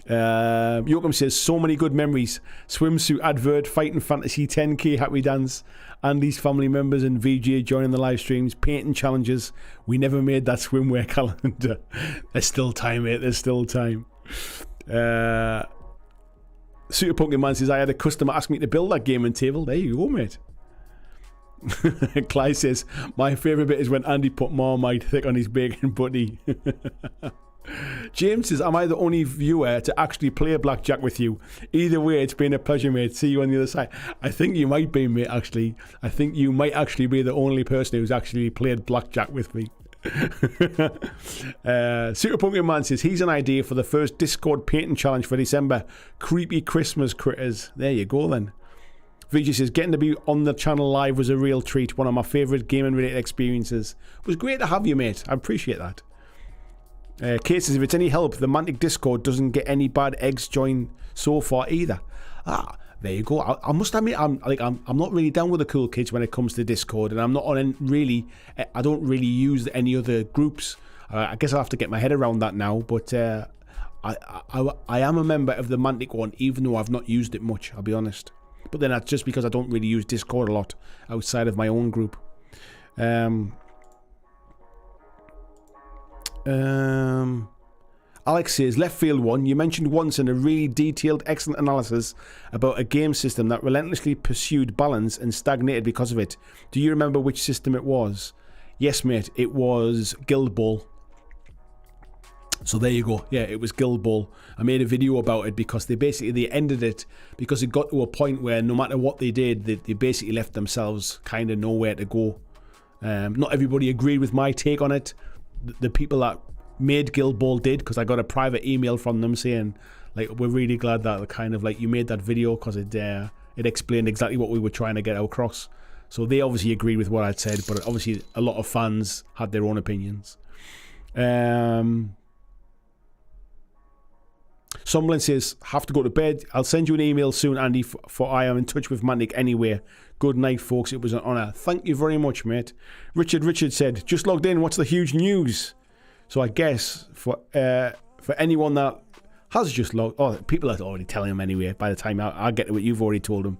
Yoakum says, so many good memories. Swimsuit advert, Fighting Fantasy 10k happy dance, Andy's family members and VJ joining the live streams, painting challenges. We never made that swimwear calendar. There's still time, mate. There's still time. Super Pumpkin Man says, I had a customer ask me to build that gaming table. There you go, mate. Clyde says, my favourite bit is when Andy put Marmite thick on his bacon buddy. James says, am I the only viewer to actually play BlackJack with you? Either way, it's been a pleasure, mate. See you on the other side. I think you might be, mate, actually. I think you might actually be the only person who's actually played BlackJack with me. Super Pumpkin Man says, he's an idea for the first Discord painting challenge for December. Creepy Christmas critters. There you go, then. VG says, getting to be on the channel live was a real treat. One of my favourite gaming related experiences. It was great to have you, mate. I appreciate that. Kate says, if it's any help, the Mantic Discord doesn't get any bad eggs joined so far either. There you go. I must admit, I'm not really down with the cool kids when it comes to Discord, and I'm not on really. I don't really use any other groups. I guess I'll have to get my head around that now. But I am a member of the Mantic one, even though I've not used it much. I'll be honest. But then that's just because I don't really use Discord a lot outside of my own group. Alex says, left field one, you mentioned once in a really detailed, excellent analysis about a game system that relentlessly pursued balance and stagnated because of it. Do you remember which system it was? Yes, mate, it was Guild Ball. So there you go. Yeah, it was Guild Ball. I made a video about it because they ended it because it got to a point where no matter what they did, they basically left themselves kind of nowhere to go. Not everybody agreed with my take on it. The people that made Guild Ball did, because I got a private email from them saying, like, we're really glad that kind of like you made that video because it explained exactly what we were trying to get across. So they obviously agreed with what I'd said, but obviously a lot of fans had their own opinions. Somebody says, have to go to bed. I'll send you an email soon, Andy, for I am in touch with Mantic anyway. Good night, folks. It was an honour. Thank you very much, mate. Richard said, just logged in. What's the huge news? So I guess for anyone that has just logged... Oh, people are already telling him anyway. By the time I get to it, you've already told them.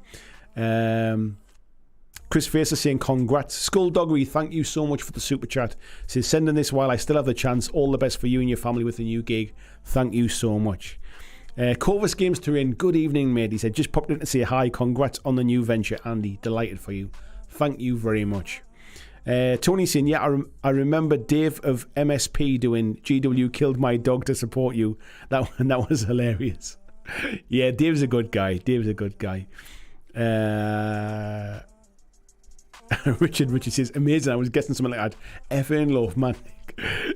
Chris Facer saying, congrats. Skulldoggery, thank you so much for the super chat. Says, sending this while I still have the chance. All the best for you and your family with the new gig. Thank you so much. Corvus Games Terrain, good evening, mate. He said, just popped in to say hi. Congrats on the new venture, Andy. Delighted for you. Thank you very much. Tony saying, yeah, I remember Dave of MSP doing GW killed my dog to support you. That was hilarious. Yeah, Dave's a good guy. Richard says, amazing. I was guessing something like that. Effing love, man.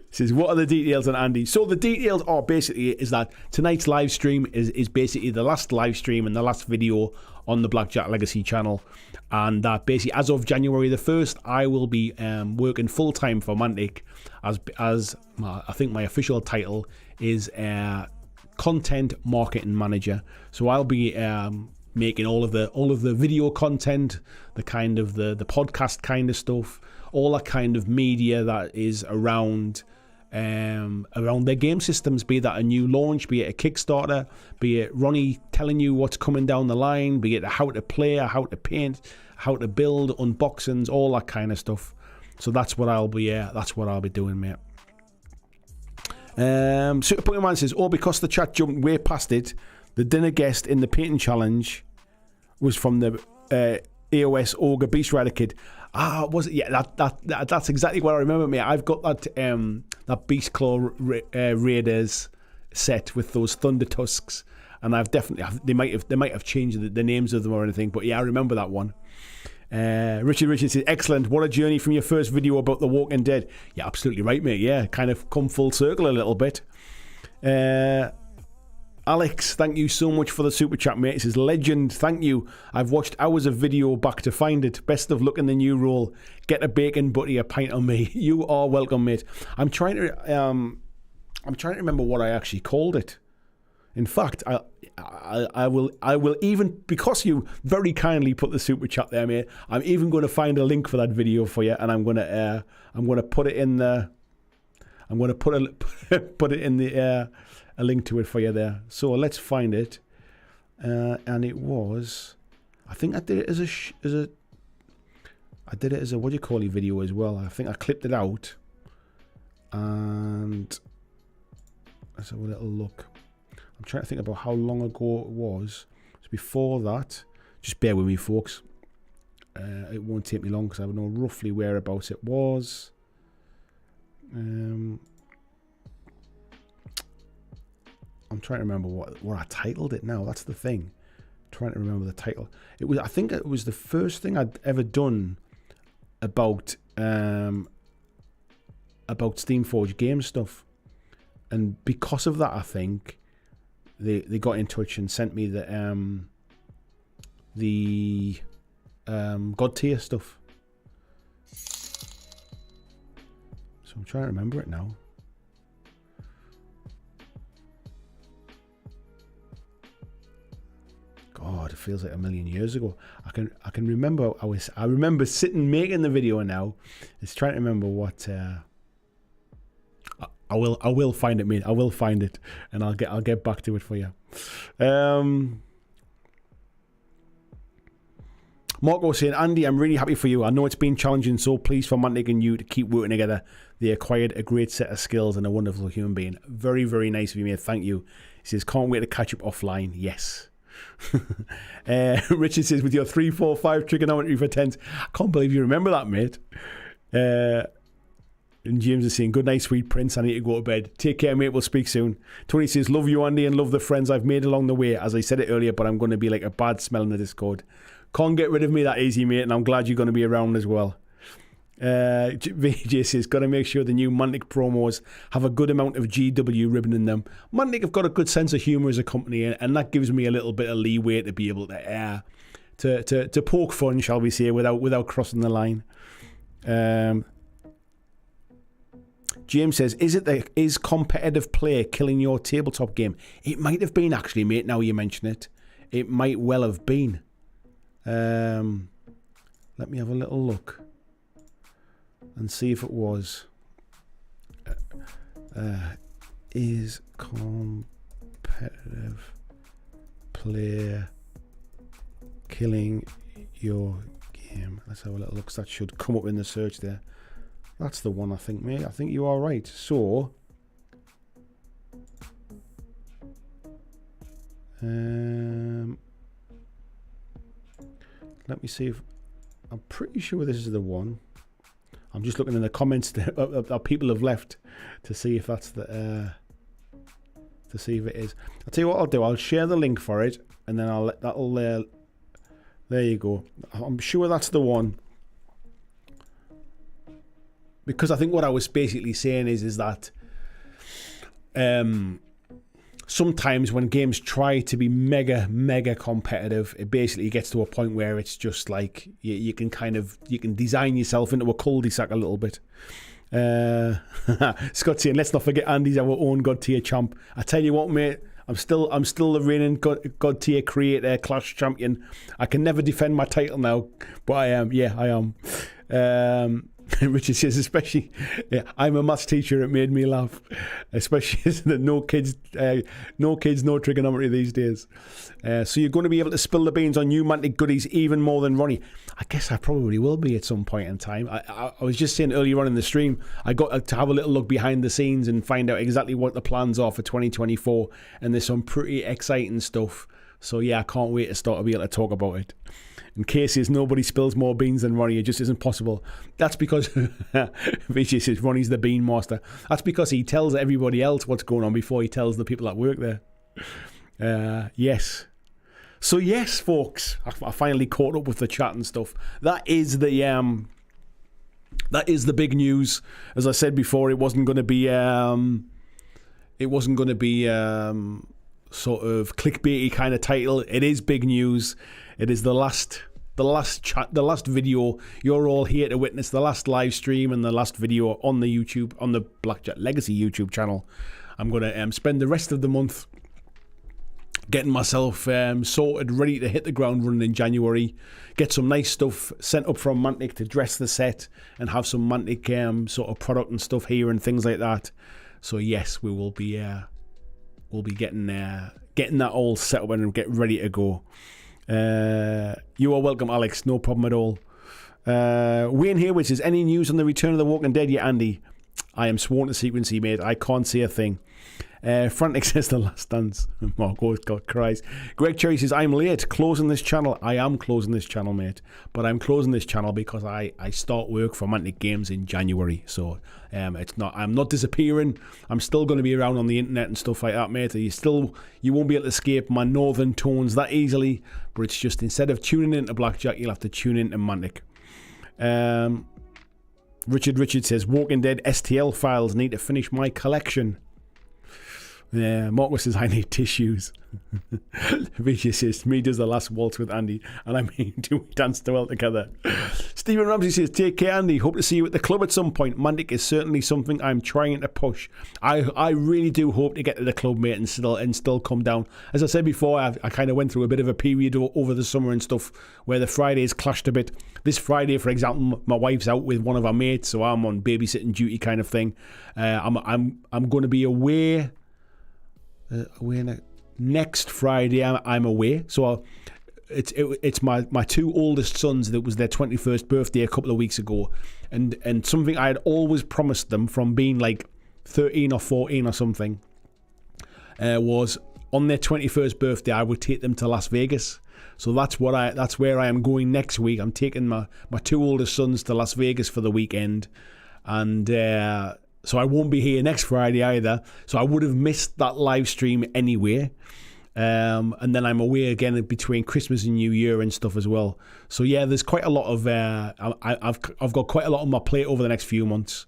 Says, what are the details on Andy? So the details are basically is that tonight's live stream is basically the last live stream and the last video on the BlackJack Legacy channel, and that basically as of January the 1st I will be working full time for Mantic as I think my official title is content marketing manager. So I'll be making all of the video content, the kind of the podcast kind of stuff, all that kind of media that is around their game systems, be that a new launch, be it a Kickstarter, be it Ronnie telling you what's coming down the line, be it how to play, how to paint, how to build, unboxings, all that kind of stuff. So that's what I'll be doing, mate. Super Pokemon says, oh, because the chat jumped way past it, the dinner guest in the painting challenge was from the AOS Ogre Beast Rider kid. Ah, was it? Yeah, that's exactly what I remember, mate. I've got that Beast Claw Raiders set with those Thunder Tusks, and I've definitely they might have changed the names of them or anything, but yeah, I remember that one. Richard says, excellent. What a journey from your first video about The Walking Dead. Yeah, absolutely right, mate. Yeah, kind of come full circle a little bit. Alex, thank you so much for the super chat, mate. It says, legend, thank you. I've watched hours of video back to find it. Best of luck in the new role. Get a bacon butty, a pint on me. You are welcome, mate. I'm trying to remember what I actually called it. In fact, I will even, because you very kindly put the super chat there, mate, I'm even going to find a link for that video for you, and I'm going to put it in the, I'm going to put it in the a link to it for you there. So let's find it, and it was, I think I did it as a what do you call it video as well. I think I clipped it out, and let's have a little look. I'm trying to think about how long ago it was. So before that, just bear with me, folks. It won't take me long because I know roughly whereabouts it was. I'm trying to remember what I titled it now. That's the thing. I'm trying to remember the title. It was, I think it was the first thing I'd ever done about Steamforged game stuff. And because of that, I think they got in touch and sent me the God tier stuff. So I'm trying to remember it now. God, it feels like a million years ago. I can remember I remember sitting making the video, and now it's trying to remember what I will find it, mate. I will find it, and I'll get back to it for you. Marco saying, Andy, I'm really happy for you. I know it's been challenging, so pleased for Mantic and you to keep working together. They acquired a great set of skills and a wonderful human being. Very, very nice of you, mate. Thank you. He says, can't wait to catch up offline. Yes. Richard says, with your 3, 4, 5 trigonometry for tens. I can't believe you remember that, mate. Yeah, And James is saying, good night, sweet prince. I need to go to bed. Take care, mate. We'll speak soon. Tony says, love you, Andy, and love the friends I've made along the way. As I said it earlier, but I'm going to be like a bad smell in the Discord. Can't get rid of me that easy, mate, and I'm glad you're going to be around as well. VJ says, got to make sure the new Mantic promos have a good amount of GW ribbon in them. Mantic have got a good sense of humour as a company, and that gives me a little bit of leeway to be able to poke fun, shall we say, without crossing the line. James says, is competitive play killing your tabletop game? It might have been, actually, mate, now you mention it. It might well have been. Let me have a little look and see if it was. Is competitive play killing your game? Let's have a little look. That should come up in the search there. That's the one, I think, mate. I think you are right. So, let me see if... I'm pretty sure this is the one. I'm just looking in the comments that people have left to see if that's the... to see if it is. I'll tell you what I'll do. I'll share the link for it, and then that'll... there you go. I'm sure that's the one. Because I think what I was basically saying is that sometimes when games try to be mega competitive, it basically gets to a point where it's just like you can design yourself into a cul-de-sac a little bit. Scott saying, let's not forget Andy's our own God tier champ. I tell you what, mate, I'm still the reigning God tier creator Clash champion. I can never defend my title now, but I am. Yeah, I am. Richard says, especially, I'm a maths teacher, it made me laugh. Especially that no kids, no trigonometry these days. So you're going to be able to spill the beans on new Mantic goodies even more than Ronnie. I guess I probably will be at some point in time. I was just saying earlier on in the stream, I got to have a little look behind the scenes and find out exactly what the plans are for 2024. And there's some pretty exciting stuff. So yeah, I can't wait to start to be able to talk about it. In cases nobody spills more beans than Ronnie, it just isn't possible. That's because Vijay says Ronnie's the bean master. That's because he tells everybody else what's going on before he tells the people that work there. Yes. So yes, folks, I finally caught up with the chat and stuff. That is the big news. As I said before, it wasn't going to be sort of clickbaity kind of title. It is big news. It is the last video you're all here to witness, the last live stream and the last video on the YouTube, on the BlackJack Legacy YouTube channel. I'm going to spend the rest of the month getting myself sorted, ready to hit the ground running in January. Get some nice stuff sent up from Mantic to dress the set and have some Mantic sort of product and stuff here and things like that. So yes, we will be getting that all set up and get ready to go. You are welcome, Alex. No problem at all. Wayne here, which is any news on the return of the Walking Dead yet, Andy? I am sworn to secrecy, mate. I can't say a thing. Frantic says The Last Dance. Marco, God Christ. Greg Cherry says, I'm late closing this channel. I am closing this channel, mate. But I'm closing this channel because I start work for Mantic Games in January. So I'm not disappearing. I'm still going to be around on the internet and stuff like that, mate. You won't be able to escape my northern tones that easily. But it's just, instead of tuning into BlackJack, you'll have to tune into Mantic. Richard says, Walking Dead STL files, need to finish my collection. Yeah, Marcus says, I need tissues. Vijay says, me does the last waltz with Andy, and I mean, do we dance well together? Stephen Ramsey says, take care, Andy. Hope to see you at the club at some point. Mantic is certainly something I'm trying to push. I really do hope to get to the club, mate, and still come down. As I said before, I kind of went through a bit of a period over the summer and stuff where the Fridays clashed a bit. This Friday, for example, my wife's out with one of our mates, so I'm on babysitting duty kind of thing. I'm going to be away. Next Friday I'm away, so it's my two oldest sons. That was their 21st birthday a couple of weeks ago, and something I had always promised them from being like 13 or 14 or something was on their 21st birthday I would take them to Las Vegas. So that's where I am going next week. I'm taking my two oldest sons to Las Vegas for the weekend. and so I won't be here next Friday either. So I would have missed that live stream anyway. And then I'm away again between Christmas and New Year and stuff as well. So yeah, there's quite a lot of I've got quite a lot on my plate over the next few months.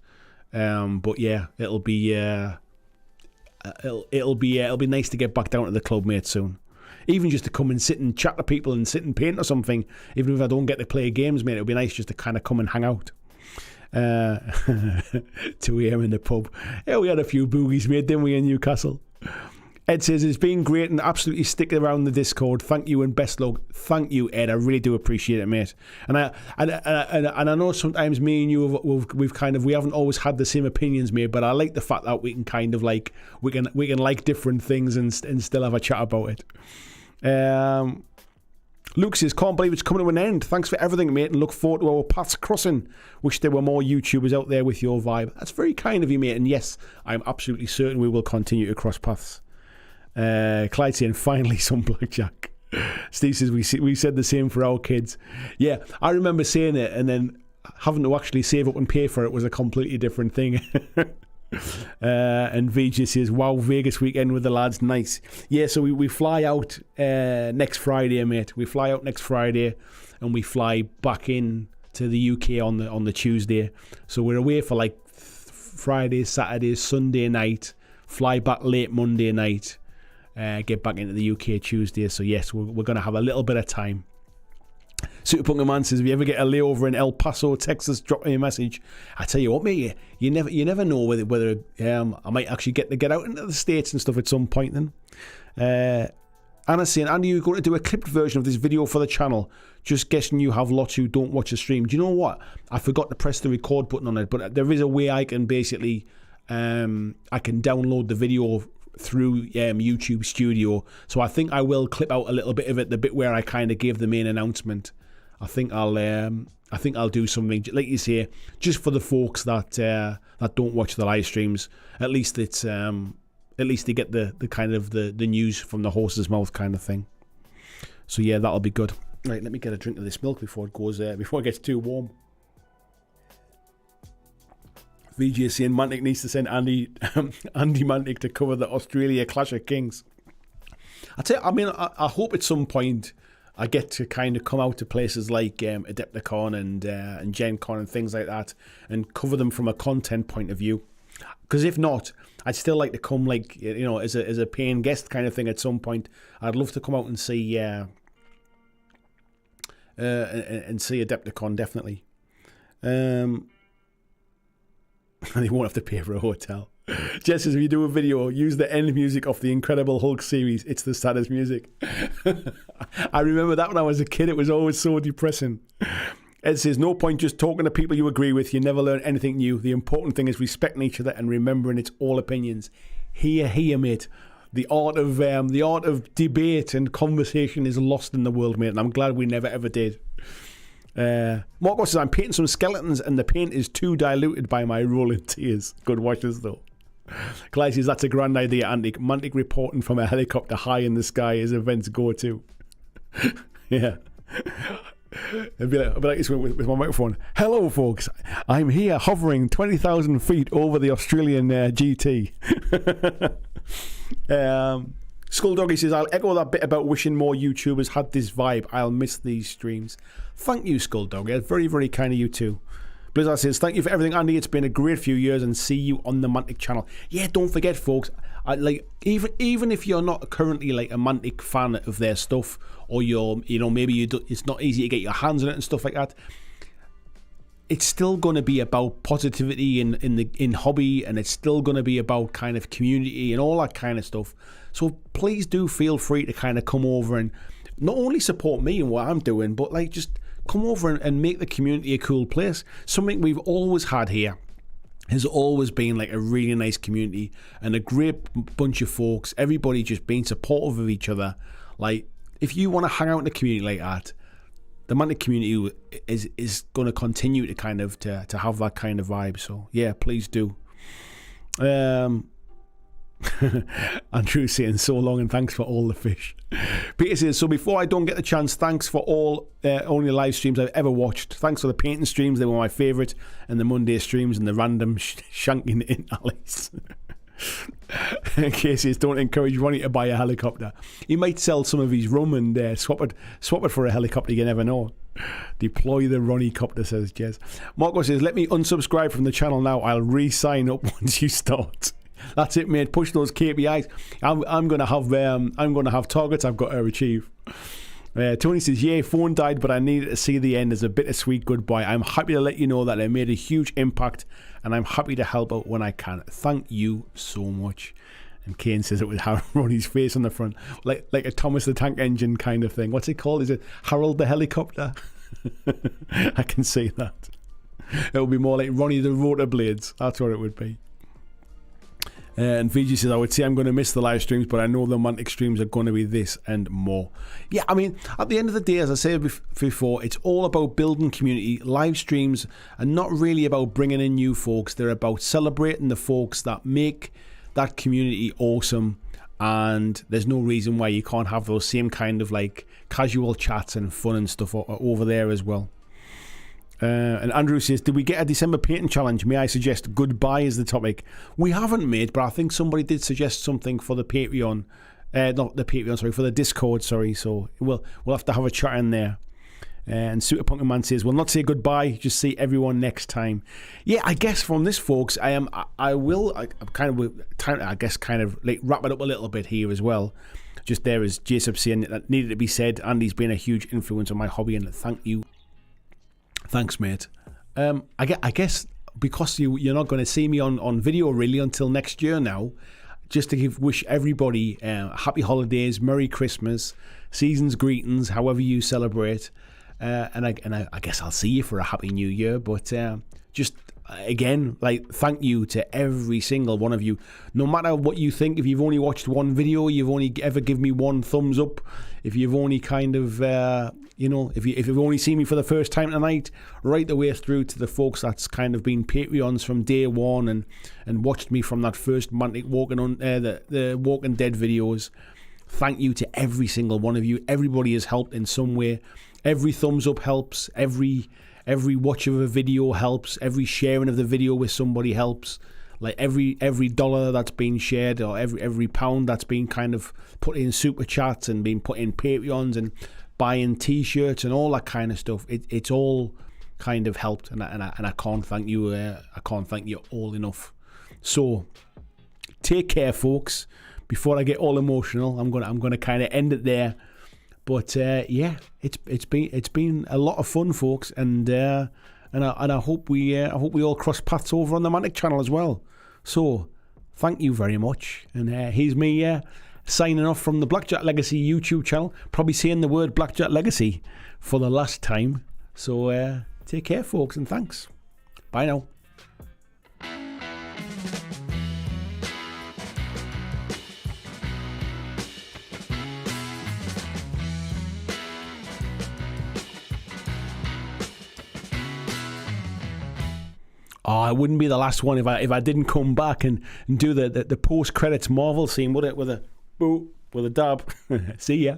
But yeah, it'll be nice to get back down to the club, mate, soon. Even just to come and sit and chat to people and sit and paint or something. Even if I don't get to play games, mate, it'll be nice just to kind of come and hang out. 2 a.m. in the pub. Yeah, we had a few boogies, mate, didn't we, in Newcastle? Ed says, it's been great and absolutely stick around the Discord. Thank you and best luck. Thank you, Ed. I really do appreciate it, mate. And I know sometimes me and you we haven't always had the same opinions, mate. But I like the fact that we can kind of like we can like different things and still have a chat about it. Luke says, can't believe it's coming to an end. Thanks for everything, mate, and look forward to our paths crossing. Wish there were more YouTubers out there with your vibe. That's very kind of you, mate. And yes, I'm absolutely certain we will continue to cross paths. Clyde saying, finally some blackjack. Steve says, we said the same for our kids. Yeah, I remember saying it, and then having to actually save up and pay for it was a completely different thing. And VJ says, wow, Vegas weekend with the lads, nice. Yeah, so we fly out next Friday, mate. We fly out next Friday and we fly back in to the UK on the Tuesday. So we're away for like Friday, Saturday, Sunday night, fly back late Monday night, get back into the UK Tuesday. So yes, we're going to have a little bit of time. Super Punker Man says, if you ever get a layover in El Paso, Texas, drop me a message. I tell you what, mate, you never know whether I might actually get to get out into the States and stuff at some point then. Anna's saying, Andy, you're going to do a clipped version of this video for the channel. Just guessing you have lots who don't watch the stream. Do you know what? I forgot to press the record button on it, but there is a way I can basically I can download the video through YouTube Studio. So I think I will clip out a little bit of it, the bit where I kind of gave the main announcement. I think I'll do something like you say, just for the folks that don't watch the live streams. At least it's at least they get the kind of the news from the horse's mouth kind of thing. So yeah, that'll be good. Right, let me get a drink of this milk before it gets too warm. VJ is saying Mantic needs to send Andy Mantic to cover the Australia Clash of Kings. I hope at some point I get to kind of come out to places like Adepticon and Gen Con and things like that and cover them from a content point of view. Because if not, I'd still like to come, like, you know, as a paying guest kind of thing at some point. I'd love to come out and see Adepticon, definitely. And they won't have to pay for a hotel. Jess says, if you do a video, use the end music of the Incredible Hulk series. It's the saddest music. I remember that when I was a kid. It was always so depressing. Ed says, no point just talking to people you agree with. You never learn anything new. The important thing is respecting each other and remembering it's all opinions. Hear, mate. The art of debate and conversation is lost in the world, mate. And I'm glad we never ever did. Marco says, I'm painting some skeletons and the paint is too diluted by my rolling tears. Good watches though. Clyde says, that's a grand idea, Andy. Mantic reporting from a helicopter high in the sky as events go to. Yeah. It'd be like this with my microphone. Hello folks, I'm here hovering 20,000 feet over the Australian GT. Skulldoggy says, I'll echo that bit about wishing more YouTubers had this vibe. I'll miss these streams. Thank you, Skulldoggy. Very, very kind of you too. Blizzard says, thank you for everything, Andy. It's been a great few years and see you on the Mantic channel. Yeah, don't forget, folks, even if you're not currently like a Mantic fan of their stuff, or it's not easy to get your hands on it and stuff like that, it's still going to be about positivity in hobby, and it's still going to be about kind of community and all that kind of stuff. So please do feel free to kind of come over and not only support me and what I'm doing, but like just come over and make the community a cool place. Something we've always had here has always been like a really nice community and a great bunch of folks. Everybody just being supportive of each other. Like, if you want to hang out in a community like that, the Mantic community is going to continue to kind of to have that kind of vibe. So yeah, please do. Andrew saying so long and thanks for all the fish. Peter says, so before I don't get the chance, thanks for all only live streams I've ever watched. Thanks for the painting streams, they were my favourite, and the Monday streams and the random shanking in alleys. Casey says, don't encourage Ronnie to buy a helicopter. He might sell some of his rum and swap it for a helicopter, you never know. Deploy the Ronnie copter, says Jez. Marco says, let me unsubscribe from the channel now. I'll re-sign up once you start. That's it, mate. Push those KPIs. I'm gonna have targets I've got to achieve. Tony says, yeah, phone died, but I needed to see the end as a bittersweet goodbye. I'm happy to let you know that I made a huge impact, and I'm happy to help out when I can. Thank you so much. And Kane says it with Ronnie's face on the front, like a Thomas the Tank Engine kind of thing. What's it called? Is it Harold the Helicopter? I can see that. It will be more like Ronnie the Rotor Blades. That's what it would be. And Fiji says, I would say I'm going to miss the live streams, but I know the romantic streams are going to be this and more. Yeah, I mean, at the end of the day, as I said before, it's all about building community. Live streams are not really about bringing in new folks. They're about celebrating the folks that make that community awesome. And there's no reason why you can't have those same kind of like casual chats and fun and stuff over there as well. And Andrew says, did we get a December painting challenge? May I suggest goodbye is the topic? We haven't, mate, but I think somebody did suggest something for the Patreon. Not the Patreon, sorry, for the Discord, sorry. So we'll have to have a chat in there. And Suitor Punkin Man says, we'll not say goodbye, just see everyone next time. Yeah, I guess from this, folks, I'm kind of like wrap it up a little bit here as well. Just there as Jacob saying that needed to be said. Andy's been a huge influence on my hobby, and thank you. Thanks, mate. I guess because you're not going to see me on video really until next year now, just to wish everybody happy holidays, Merry Christmas, season's greetings, however you celebrate, and I guess I'll see you for a Happy New Year. But just again, like, thank you to every single one of you. No matter what you think, if you've only watched one video, you've only ever given me one thumbs up, if you've only kind of if you've only seen me for the first time tonight, right the way through to the folks that's kind of been Patreons from day one and watched me from that first Mantic Walking on the Walking Dead videos. Thank you to every single one of you. Everybody has helped in some way. Every thumbs up helps. Every watch of a video helps. Every sharing of the video with somebody helps. Like every dollar that's been shared, or every pound that's been kind of put in super chats and been put in Patreons and buying t-shirts and all that kind of stuff, it's all kind of helped, and I can't thank you. I can't thank you all enough. So take care, folks. Before I get all emotional, I'm gonna kind of end it there. But yeah, it's been a lot of fun, folks, and I hope we all cross paths over on the Mantic channel as well. So thank you very much, and here's me signing off from the BlackJack Legacy YouTube channel. Probably saying the word BlackJack Legacy for the last time. So take care, folks, and thanks. Bye now. Oh, it wouldn't be the last one if I didn't come back and do the post credits Marvel scene, would it? With a dab. See ya.